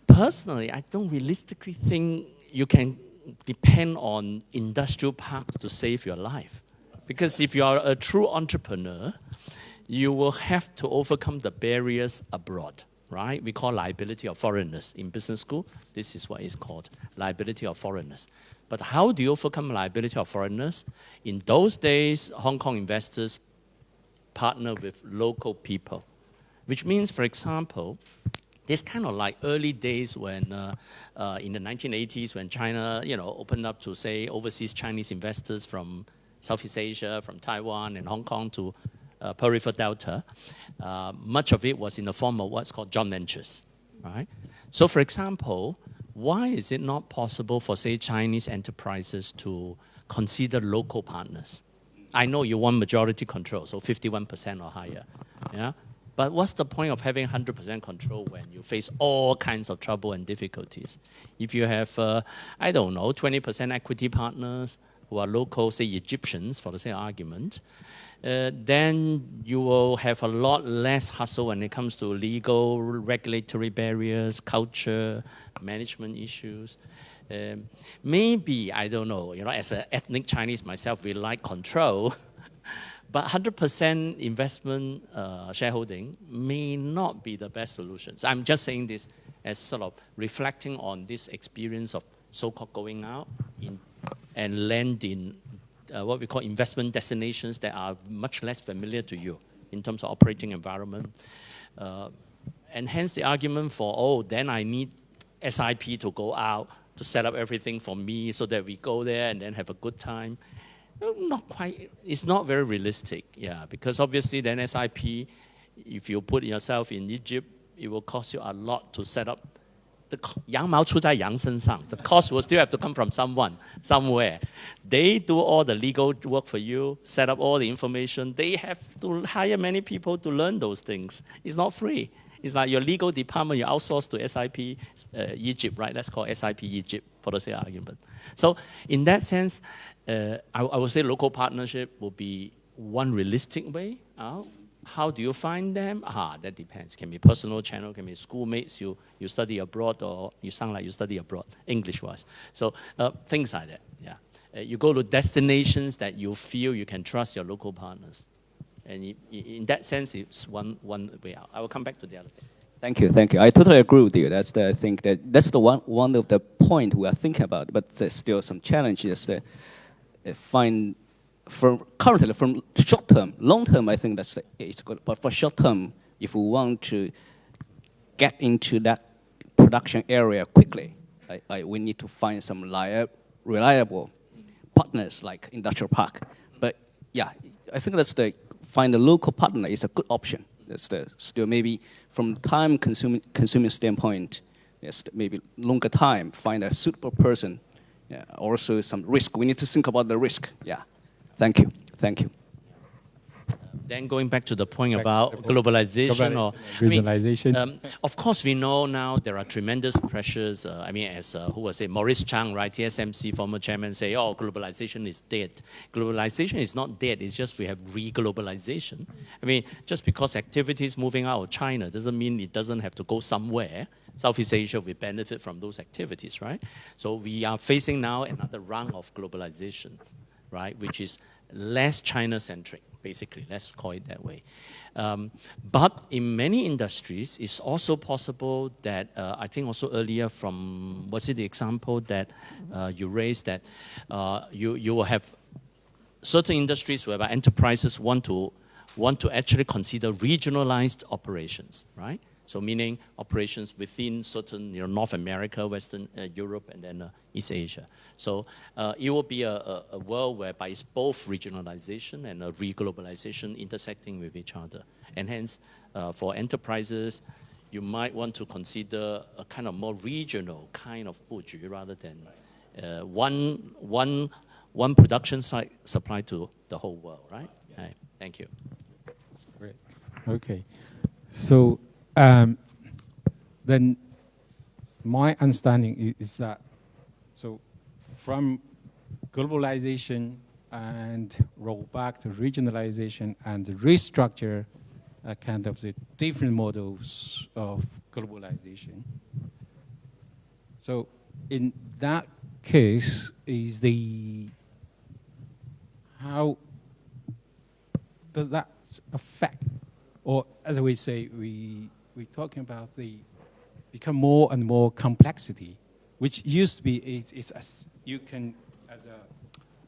personally, I don't realistically think you can depend on industrial parks to save your life. Because if you are a true entrepreneur, you will have to overcome the barriers abroad, right? We call liability of foreigners in business school. This is what it's called, liability of foreigners. But how do you overcome liability of foreigners? In those days, Hong Kong investors partner with local people, which means, for example, this kind of like early days when, in the 1980s, when China, opened up to, say, overseas Chinese investors from Southeast Asia, from Taiwan and Hong Kong to Pearl River Delta, much of it was in the form of what's called joint ventures, right? So, for example, why is it not possible for, say, Chinese enterprises to consider local partners? I know you want majority control, so 51% or higher, yeah? But what's the point of having 100% control when you face all kinds of trouble and difficulties? If you have, 20% equity partners who are local, say Egyptians, for the sake of argument, then you will have a lot less hassle when it comes to legal, regulatory barriers, culture, management issues. Maybe, I don't know, as an ethnic Chinese myself, we like control. But 100% investment shareholding may not be the best solution. So I'm just saying this as sort of reflecting on this experience of so-called going out and land in what we call investment destinations that are much less familiar to you in terms of operating environment. And hence the argument for, then I need SIP to go out to set up everything for me so that we go there and then have a good time. Not quite, it's not very realistic, yeah, because obviously then SIP, if you put yourself in Egypt, it will cost you a lot to set up. The cost will still have to come from someone, somewhere. They do all the legal work for you, set up all the information. They have to hire many people to learn those things. It's not free. It's like your legal department, you outsource to SIP Egypt, right? Let's call SIP Egypt for the sake of argument. So in that sense, I would say local partnership will be one realistic way out. How do you find them? That depends. Can be personal channel, can be schoolmates, you study abroad, or you sound like you study abroad, English-wise. So things like that, yeah. You go to destinations that you feel you can trust your local partners. And in that sense, it's one way out. I will come back to the other thing. Thank you, thank you. I totally agree with you. I think that's the one of the point we are thinking about. But there's still some challenges that find currently from short term. Long term, I think it's good. But for short term, if we want to get into that production area quickly, we need to find some reliable partners like industrial park. But yeah, I think find a local partner is a good option. That's still maybe from time consuming standpoint, yes, maybe longer time, find a suitable person. Yeah, also some risk. We need to think about the risk. Yeah, thank you, thank you. Then going back to the point about globalization or regionalization. Of course, we know now there are tremendous pressures. As who was it, Maurice Chang, right, TSMC former chairman, say, oh, globalization is dead. Globalization is not dead. It's just we have re-globalization. Just because activity is moving out of China doesn't mean it doesn't have to go somewhere. Southeast Asia will benefit from those activities, right? So we are facing now another round of globalization, right, which is less China-centric, basically, let's call it that way. But in many industries, it's also possible that, I think also earlier from, was it the example that you raised that you will have certain industries whereby enterprises want to actually consider regionalized operations, right? So meaning operations within certain, North America, Western Europe, and then East Asia. So it will be a world whereby it's both regionalization and re-globalization intersecting with each other. And hence, for enterprises, you might want to consider a kind of more regional kind of 布局 rather than one production site supplied to the whole world, right? Yeah. Right. Thank you. Great. Okay. So then my understanding is that, so from globalization and roll back to regionalization and restructure kind of the different models of globalization. So in that case, how does that affect, or as we say, we're talking about become more and more complexity, which used to be you can, as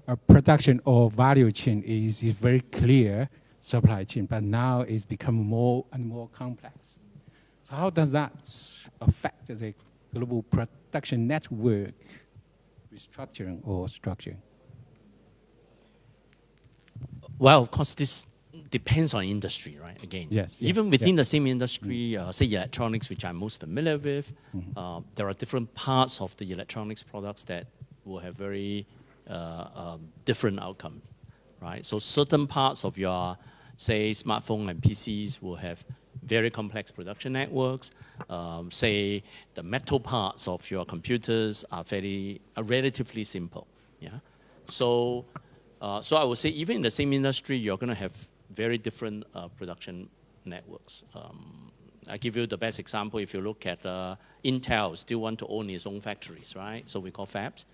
a production or value chain is very clear supply chain, but now it's become more and more complex. So how does that affect the global production network restructuring or structuring? Well, of course, this depends on industry, right? Again, yes, even within the same industry, say electronics, which I'm most familiar with, there are different parts of the electronics products that will have very different outcome, right? So certain parts of your, say, smartphone and PCs will have very complex production networks. Say the metal parts of your computers are relatively simple. Yeah. So I would say even in the same industry, you're going to have very different production networks. I give you the best example. If you look at Intel, still want to own its own factories, right? So we call fabs.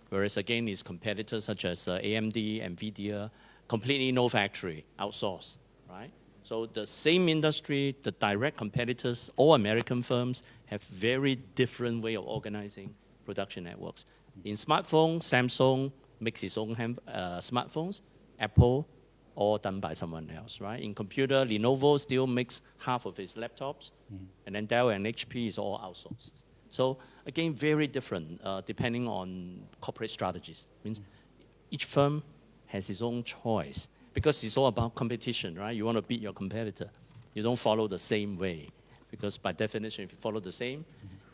Whereas again, its competitors such as AMD, NVIDIA, completely no factory, outsourced, right? So the same industry, the direct competitors, all American firms have very different way of organizing production networks. In smartphones, Samsung makes its own smartphones, Apple, all done by someone else, right? In computer, Lenovo still makes half of its laptops, and then Dell and HP is all outsourced. So again, very different depending on corporate strategies. Means each firm has its own choice because it's all about competition, right? You want to beat your competitor. You don't follow the same way because by definition, if you follow the same,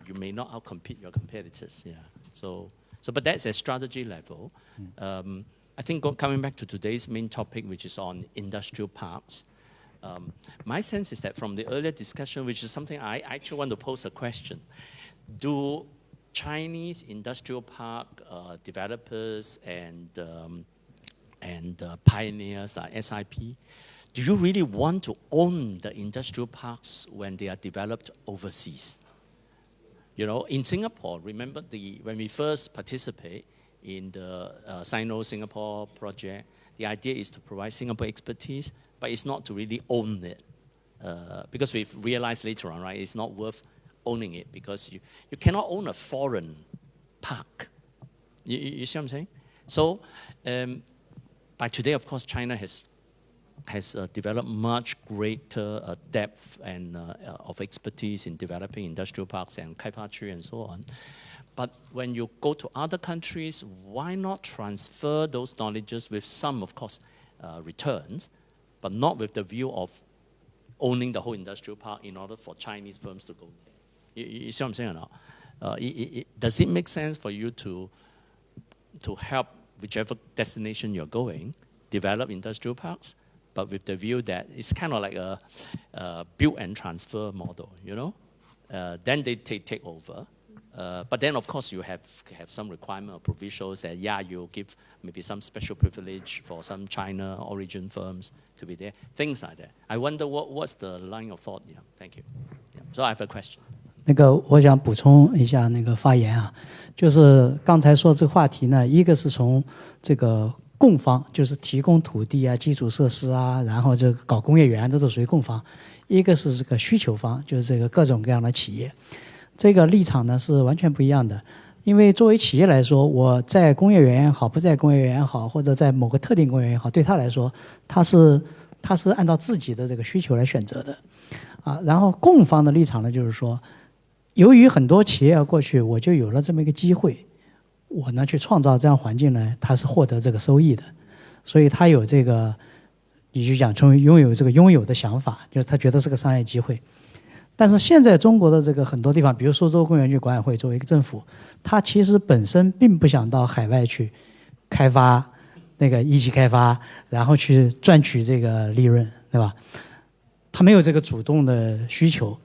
you may not outcompete your competitors. Yeah. So but that's at strategy level. I think coming back to today's main topic, which is on industrial parks, my sense is that from the earlier discussion, which is something I actually want to pose a question, do Chinese industrial park developers and pioneers, SIP, do you really want to own the industrial parks when they are developed overseas? You know, in Singapore, remember when we first participate in the Sino-Singapore project, the idea is to provide Singapore expertise, but it's not to really own it. Because we've realized later on, right, it's not worth owning it because you cannot own a foreign park. You see what I'm saying? So by today, of course, China has developed much greater depth and of expertise in developing industrial parks and Kaipachi and so on. But when you go to other countries, why not transfer those knowledges with some, of course, returns, but not with the view of owning the whole industrial park in order for Chinese firms to go there? You see what I'm saying or not? Does it make sense for you to help whichever destination you're going, develop industrial parks, but with the view that it's kind of like a build and transfer model, you know? Then they take over. But then, of course, you have some requirement or provisions that, yeah, you give maybe some special privilege for some China origin firms to be there, things like that. I wonder what's the line of thought? Yeah, thank you. Yeah. So I have a question. 我想补充一下发言啊，就是刚才说这个话题呢，一个是从这个供方，就是提供土地啊、基础设施啊，然后这个搞工业园，这都属于供方；一个是这个需求方，就是这个各种各样的企业。这个立场呢是完全不一样的。因为作为企业来说，我在工业园也好，不在工业园也好，或者在某个特定工业园也好，对他来说，他是按照自己的这个需求来选择的，啊。然后供方的立场呢，就是说，由于很多企业要过去，我就有了这么一个机会，我呢去创造这样环境呢，他是获得这个收益的，所以他有这个，你就讲成为拥有的想法，就是他觉得是个商业机会。但是现在中国的这个很多地方，比如苏州工业园管委会作为一个政府，它其实本身并不想到海外去开发一级开发，然后去赚取这个利润，对吧？它没有这个主动的需求。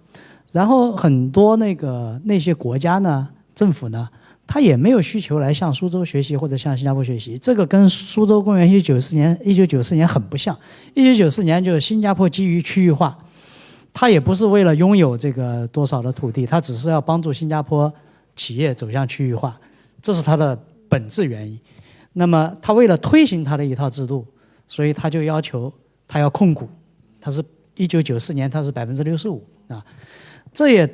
然后很多那些国家呢，政府呢，它也没有需求来向苏州学习或者向新加坡学习。这个跟苏州公园1994年很不像。1994年就是新加坡基于区域化。他也不是为了拥有这个多少的土地，他只是要帮助新加坡企业走向区域化，这是他的本质原因。那么他为了推行他的一套制度，所以他就要求他要控股，他是1994年他是65%啊。这也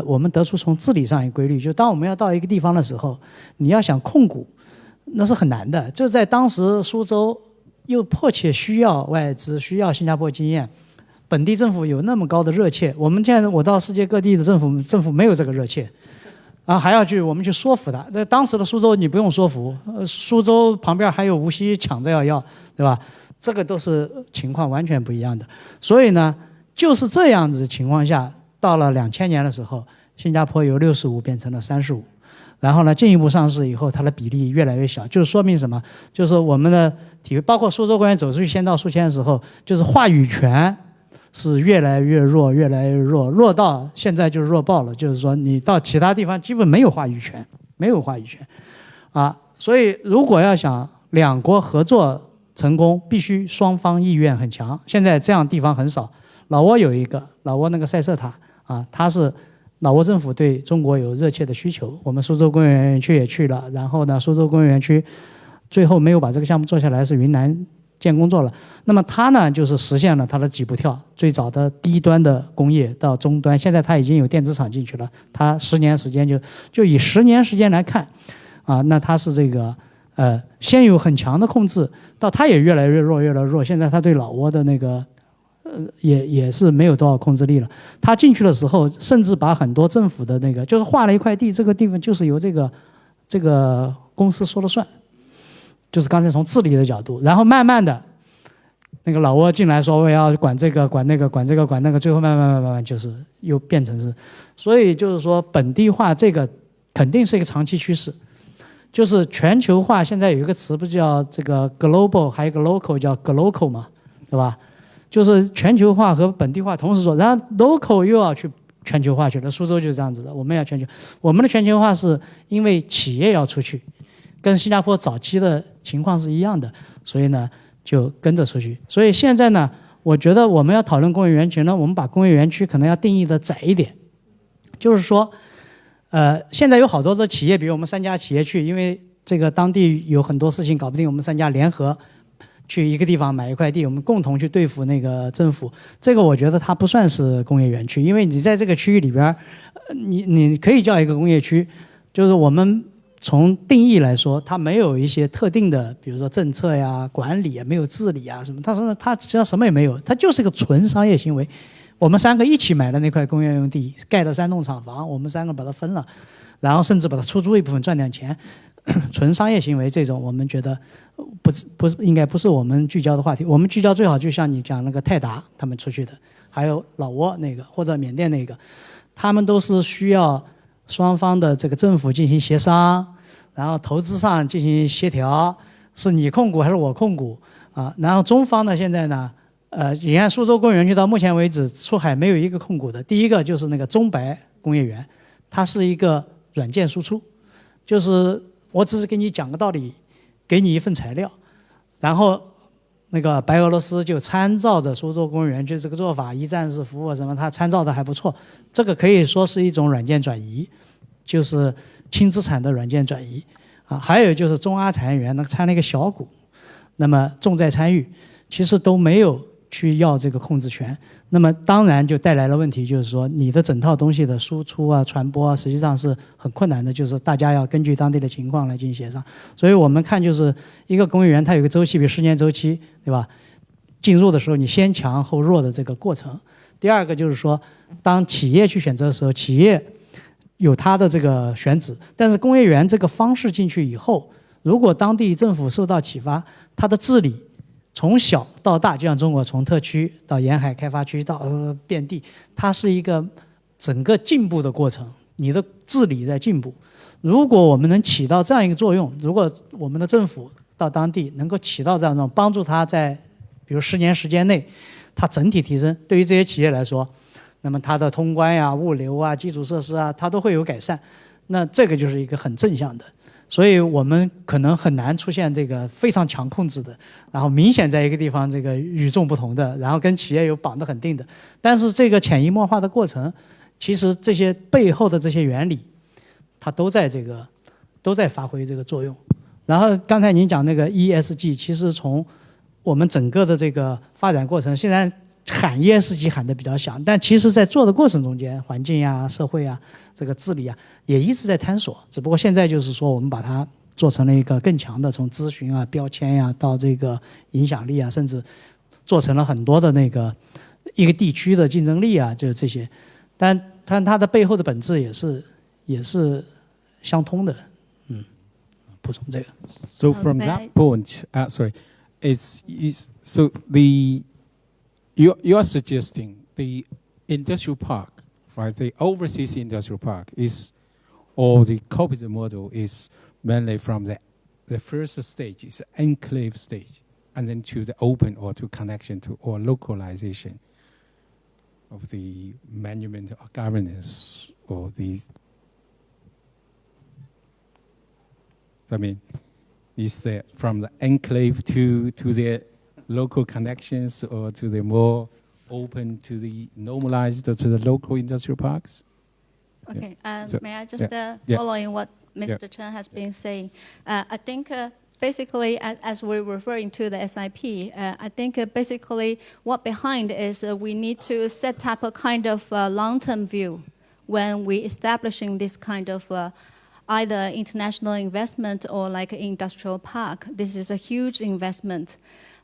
我们得出从治理上一个规律，就当我们要到一个地方的时候，你要想控股，那是很难的。就在当时苏州又迫切需要外资，需要新加坡经验。本地政府有那么高的热切，我到世界各地的政府没有这个热切，啊，还要我们去说服他。那当时的苏州你不用说服，苏州旁边还有无锡抢着要，对吧？这个都是情况完全不一样的。所以呢，就是这样子的情况下，到了2000年的时候，新加坡由65变成了35，然后呢进一步上市以后，它的比例越来越小，就是说明什么？就是我们的体育，包括苏州公园走出去先到宿迁的时候，就是话语权。是越来越弱，越来越弱，弱到现在就是弱爆了。就是说，你到其他地方基本没有话语权，啊。所以，如果要想两国合作成功，必须双方意愿很强。现在这样地方很少。老挝有一个，老挝塞瑟塔啊，它是老挝政府对中国有热切的需求。我们苏州工业园区也去了，然后呢，苏州工业园区最后没有把这个项目做下来，是云南。建工作了，那么它呢，就是实现了它的几步跳，最早的低端的工业到中端，现在它已经有电子厂进去了，它10年时间就以10年时间来看，啊，那它是先有很强的控制，到它也越来越弱，现在它对老挝的也是没有多少控制力了。它进去的时候，甚至把很多政府的就是划了一块地，这个地方就是由这个公司说了算。就是刚才从治理的角度，然后慢慢的，老挝进来说我也要管这个管那个管这个管那个，最后慢慢就是又变成是，所以就是说本地化这个肯定是一个长期趋势，就是全球化现在有一个词不叫这个 global， 还有一个 local 叫 glocal 嘛，对吧？就是全球化和本地化同时做，然后 local 又要去全球化去了，苏州就是这样子的，我们要全球，我们的全球化是因为企业要出去。跟新加坡早期的情况是一样的，所以呢，就跟着出去。所以现在呢，我觉得我们要讨论工业园区呢，我们把工业园区可能要定义的窄一点，就是说，现在有好多的企业，比如我们3家企业去，因为这个当地有很多事情搞不定，我们3家联合去一个地方买一块地，我们共同去对付那个政府。这个我觉得它不算是工业园区，因为你在这个区域里边，你可以叫一个工业区，就是我们从定义来说，它没有一些特定的，比如说政策呀、管理啊，没有治理啊什么。他说它实际上什么也没有，它就是个纯商业行为。我们3个一起买的那块工业用地，盖的3栋厂房，我们3个把它分了，然后甚至把它出租一部分赚点钱。纯商业行为这种，我们觉得应该不是我们聚焦的话题。我们聚焦最好就像你讲那个泰达他们出去的，还有老挝那个或者缅甸那个，他们都是需要双方的这个政府进行协商，然后投资上进行协调，是你控股还是我控股啊？然后中方呢，现在呢，你看苏州工业园区到目前为止出海没有一个控股的。第一个就是那个中白工业园，它是一个软件输出，就是我只是给你讲个道理，给你一份材料，然后那个白俄罗斯就参照着苏州工业园区这个做法，一站式服务什么，它参照的还不错。这个可以说是一种软件转移，就是轻资产的软件转移啊。还有就是中阿产业园那参了一个小股，那么重在参与，其实都没有去要这个控制权。那么当然就带来了问题，就是说你的整套东西的输出啊、传播啊，实际上是很困难的，就是大家要根据当地的情况来进行协商。所以我们看就是一个工业园，它有个周期，比如10年周期，对吧？进入的时候你先强后弱的这个过程。第二个就是说，当企业去选择的时候，企业有它的这个选址，但是工业园这个方式进去以后，如果当地政府受到启发，它的治理从小到大，就像中国从特区到沿海开发区到遍地，它是一个整个进步的过程，你的治理在进步。如果我们能起到这样一个作用，如果我们的政府到当地能够起到这样一种帮助它在比如10年时间内它整体提升，对于这些企业来说，那么它的通关呀、物流啊、基础设施啊，它都会有改善，那这个就是一个很正向的。所以我们可能很难出现这个非常强控制的，然后明显在一个地方这个与众不同的，然后跟企业有绑得很定的。但是这个潜移默化的过程，其实这些背后的这些原理，它都在发挥这个作用。然后刚才您讲那个 ESG， 其实从我们整个的这个发展过程，现在喊 ESG 喊得比较响，但其实在做的过程中间，环境呀、社会呀、这个治理啊，也一直在探索。只不过现在就是说，我们把它做成了一个更强的，从咨询啊、标签呀、到这个影响力啊，甚至做成了很多的那个一个地区的竞争力啊，就是这些。但它的背后的本质也是相通的。补充这个。So from that point, sorry, so you are suggesting the industrial park, right? The overseas industrial park is, or the corporate model is mainly from the first stage, is enclave stage, and then to the open or to connection to or localization of the management or governance or these. I mean, is that from the enclave to the local connections or to the more open to the normalized to the local industrial parks? Okay, So, may I just yeah. following what Mr. Chen has been saying? I think basically, as we're referring to the SIP, I think basically what behind is we need to set up a kind of long-term view when we establishing this kind of either international investment or like an industrial park. This is a huge investment.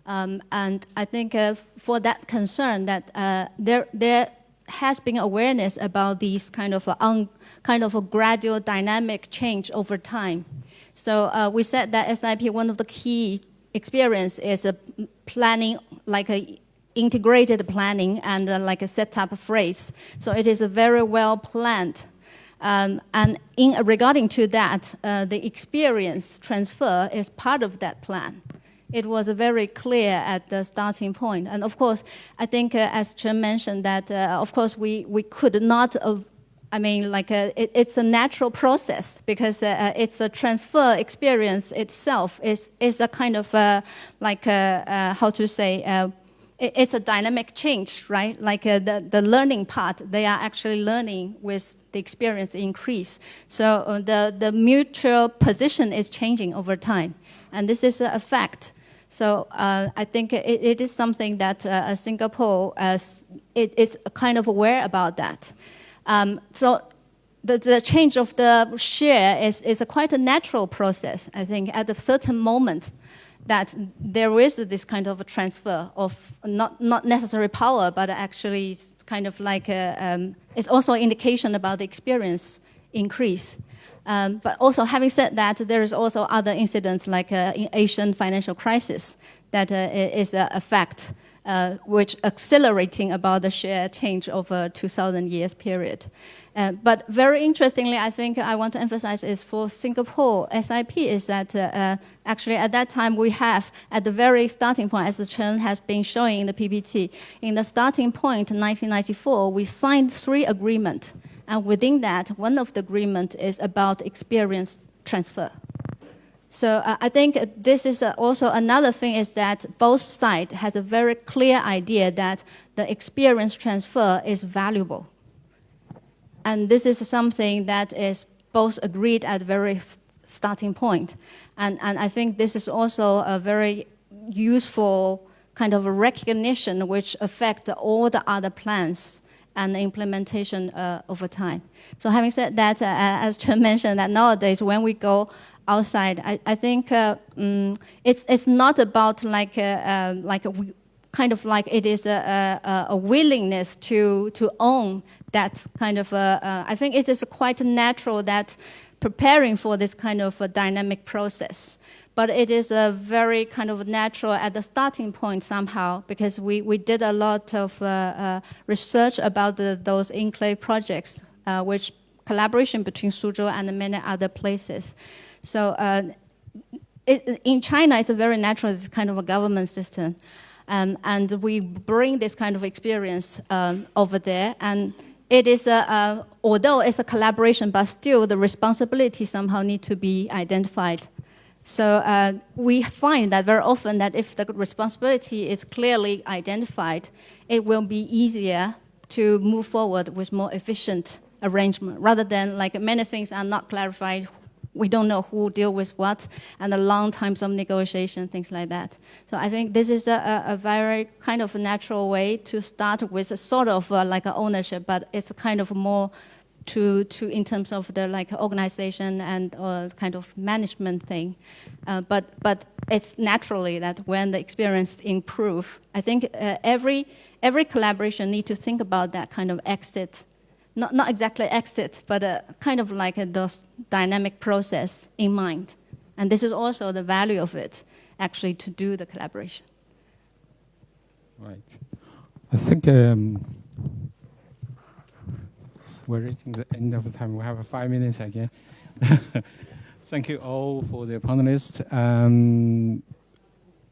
And I think for that concern that there has been awareness about these kind of a gradual dynamic change over time. So we said that SIP, one of the key experience is planning, like a integrated planning and like a setup phase. So it is a very well planned. And regarding to that, the experience transfer is part of that plan. It was very clear at the starting point. And of course, I think as Chen mentioned that, of course, we could not I mean, like it's a natural process because it's a transfer experience itself is a kind of how to say, it's a dynamic change, right? Like the learning part, they are actually learning with the experience increase. So the mutual position is changing over time. And this is a fact. So I think it is something that Singapore is kind of aware about that. So the change of the share is quite a natural process. I think at a certain moment that there is this kind of a transfer of not necessary power, but actually kind of like it's also an indication about the experience increase. But also having said that, there is also other incidents like Asian financial crisis that is a fact which accelerating about the share change over 2,000 years period. But very interestingly, I think I want to emphasize is for Singapore SIP is that actually at that time we have at the very starting point, as the Chen has been showing in the PPT, in the starting point in 1994, we signed 3 agreements. And within that, one of the agreements is about experience transfer. So I think this is also another thing is that both sides has a very clear idea that the experience transfer is valuable. And this is something that is both agreed at the very starting point. And I think this is also a very useful kind of a recognition which affect all the other plans and the implementation over time. So having said that, as Chen mentioned, that nowadays when we go outside, I think it's not about like we kind of like it is a willingness to own that kind of I think it is quite natural that preparing for this kind of a dynamic process. But it is a very kind of natural at the starting point somehow because we did a lot of research about those enclave projects, which collaboration between Suzhou and many other places. So in China, it's a very natural it's kind of a government system. And we bring this kind of experience over there. And it is, although it's a collaboration, but still the responsibility somehow need to be identified. So we find that very often that if the responsibility is clearly identified, it will be easier to move forward with more efficient arrangement, rather than like many things are not clarified. We don't know who deal with what, and a long times of negotiation, things like that. So I think this is a very kind of natural way to start with a sort of like an ownership, but it's kind of more to in terms of the like organization and kind of management thing. But it's naturally that when the experience improve, I think every collaboration need to think about that kind of exit. Not exactly exit, but kind of like those dynamic process in mind. And this is also the value of it, actually, to do the collaboration. Right. I think we're reaching the end of the time. We have 5 minutes again. Thank you all for the panelists.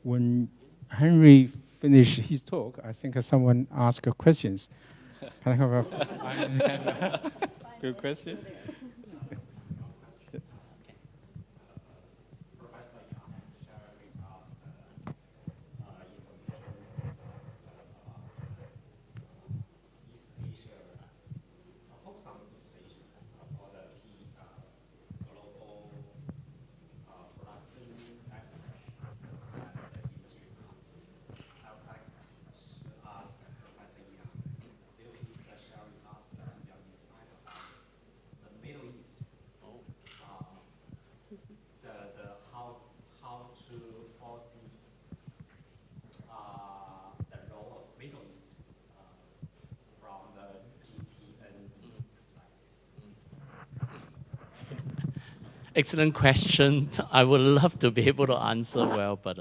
When Henry finished his talk, I think someone asked questions. Can I have a good question? Excellent question. I would love to be able to answer well, but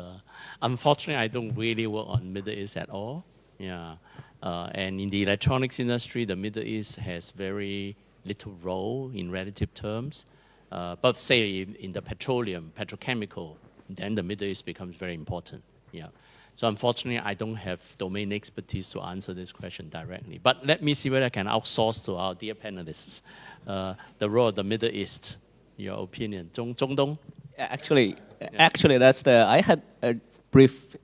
unfortunately, I don't really work on Middle East at all. Yeah, and in the electronics industry, the Middle East has very little role in relative terms. But say in the petrochemical, then the Middle East becomes very important. Yeah. So unfortunately, I don't have domain expertise to answer this question directly. But let me see whether I can outsource to our dear panelists the role of the Middle East. Your opinion, Zhongdong? Actually, that's I had a brief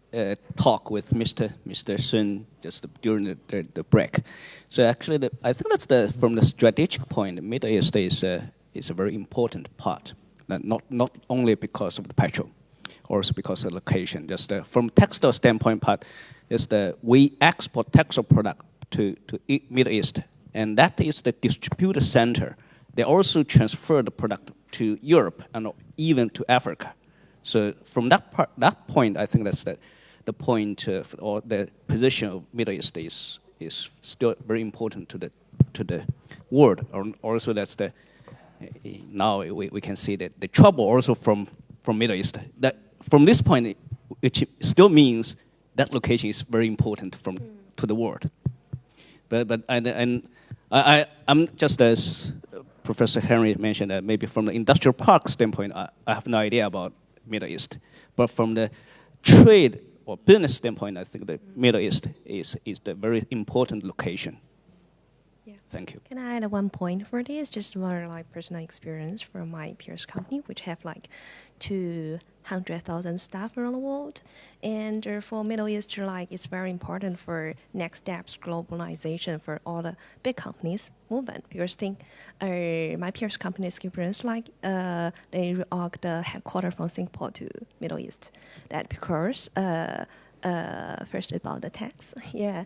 talk with Mr. Sun just during the break. So actually, I think that's from the strategic point, the Middle East is a very important part. Not only because of the petrol, also because of the location. Just from textile standpoint, part is we export textile product to Middle East, and that is the distributor center. They also transfer the product to Europe and even to Africa. So from that point, I think that's the point or the position of Middle East is still very important to the world. Also, that's now we can see that the trouble also from Middle East. That from this point, which still means that location is very important to the world. But I'm just as Professor Henry mentioned that maybe from the industrial park standpoint, I have no idea about Middle East. But from the trade or business standpoint, I think the Middle East is the very important location. Yeah. Thank you. Can I add one point for this? Just more like personal experience from my peers company, which have like 200,000 staff around the world. And for Middle East, like it's very important for next steps globalization for all the big companies movement. Because think my peers company experience like they reorg the headquarters from Singapore to Middle East. That because first about the tax, yeah.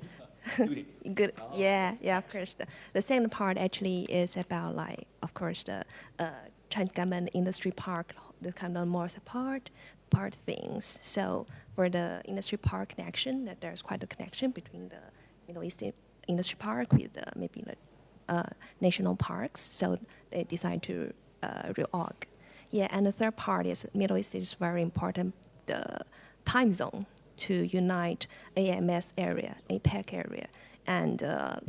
Good. Yeah, of course. The second part actually is about like, of course, the Chinese government industry park, the kind of more part things. So for the industry park connection, that there's quite a connection between the Middle East industry park with maybe the national parks. So they decide to reorg. Yeah, and the third part is Middle East is very important, the time zone to unite AMS area, APEC area, and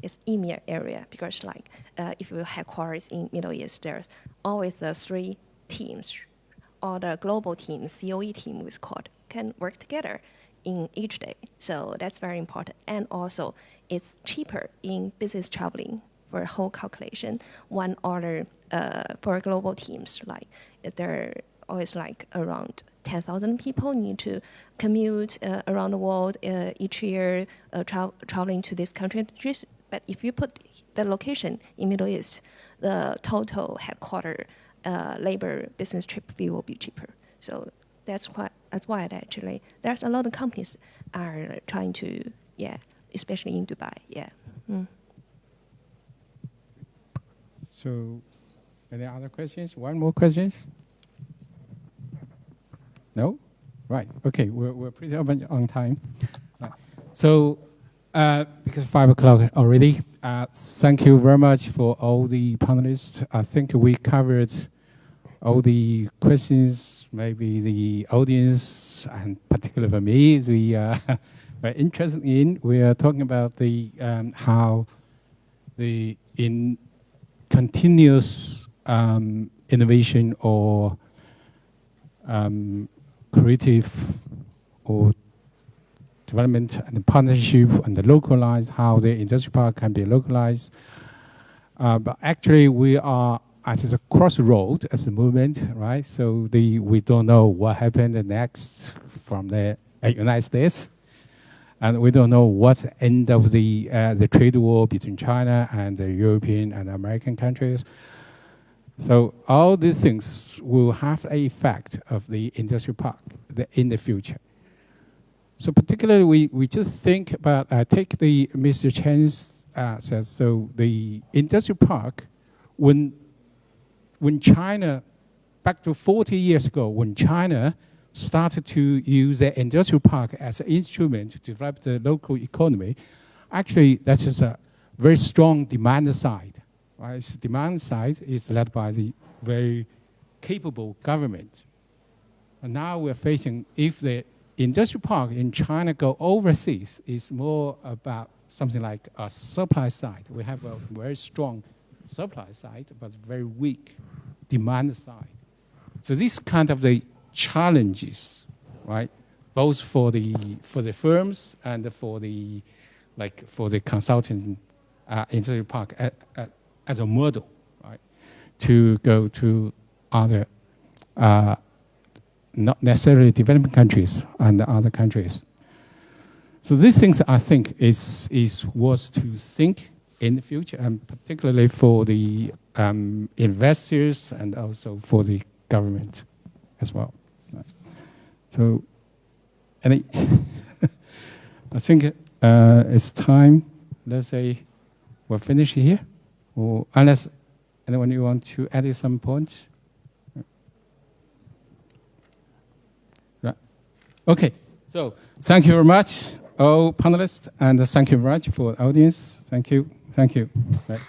its EMEA area, because like if you headquarters in Middle East, there's always the three teams, or the global team, COE team we called, can work together in each day. So that's very important. And also it's cheaper in business traveling for a whole calculation. One order for global teams, like they're always like around 10,000 people need to commute around the world each year, traveling to this country. But if you put the location in Middle East, the total headquarter labor business trip fee will be cheaper. So that's why actually there's a lot of companies are trying to, especially in Dubai, So, any other questions? One more questions? No? Right. Okay. We're pretty open on time. So, because 5 o'clock already, thank you very much for all the panelists. I think we covered all the questions, maybe the audience, and particularly for me, we are very interested in. We are talking about the how the continuous innovation or creative or development and partnership and the localized, how the industry park can be localized. But actually we are at the crossroad as a movement, right? So we don't know what happened next from the United States. And we don't know what's the end of the trade war between China and the European and American countries. So all these things will have an effect of the industrial park in the future. So particularly, we just think about, take the Mr. Chen's says, so the industrial park, when China, back to 40 years ago, when China started to use the industrial park as an instrument to develop the local economy, actually that's just a very strong demand side. Right? The demand side is led by the very capable government. And now we're facing, if the industrial park in China go overseas, it's more about something like a supply side. We have a very strong supply side, but very weak demand side. So this kind of the challenges, right, both for the firms and for the consulting industrial park as a model, right? To go to other not necessarily developing countries and other countries. So these things I think is worth to think in the future, and particularly for the investors and also for the government as well. Right. So, I think it's time. Let's say we're finished here, or unless anyone you want to add some points. Right. Okay. So thank you very much, all panelists, and thank you very much for the audience. Thank you. Thank you. Right.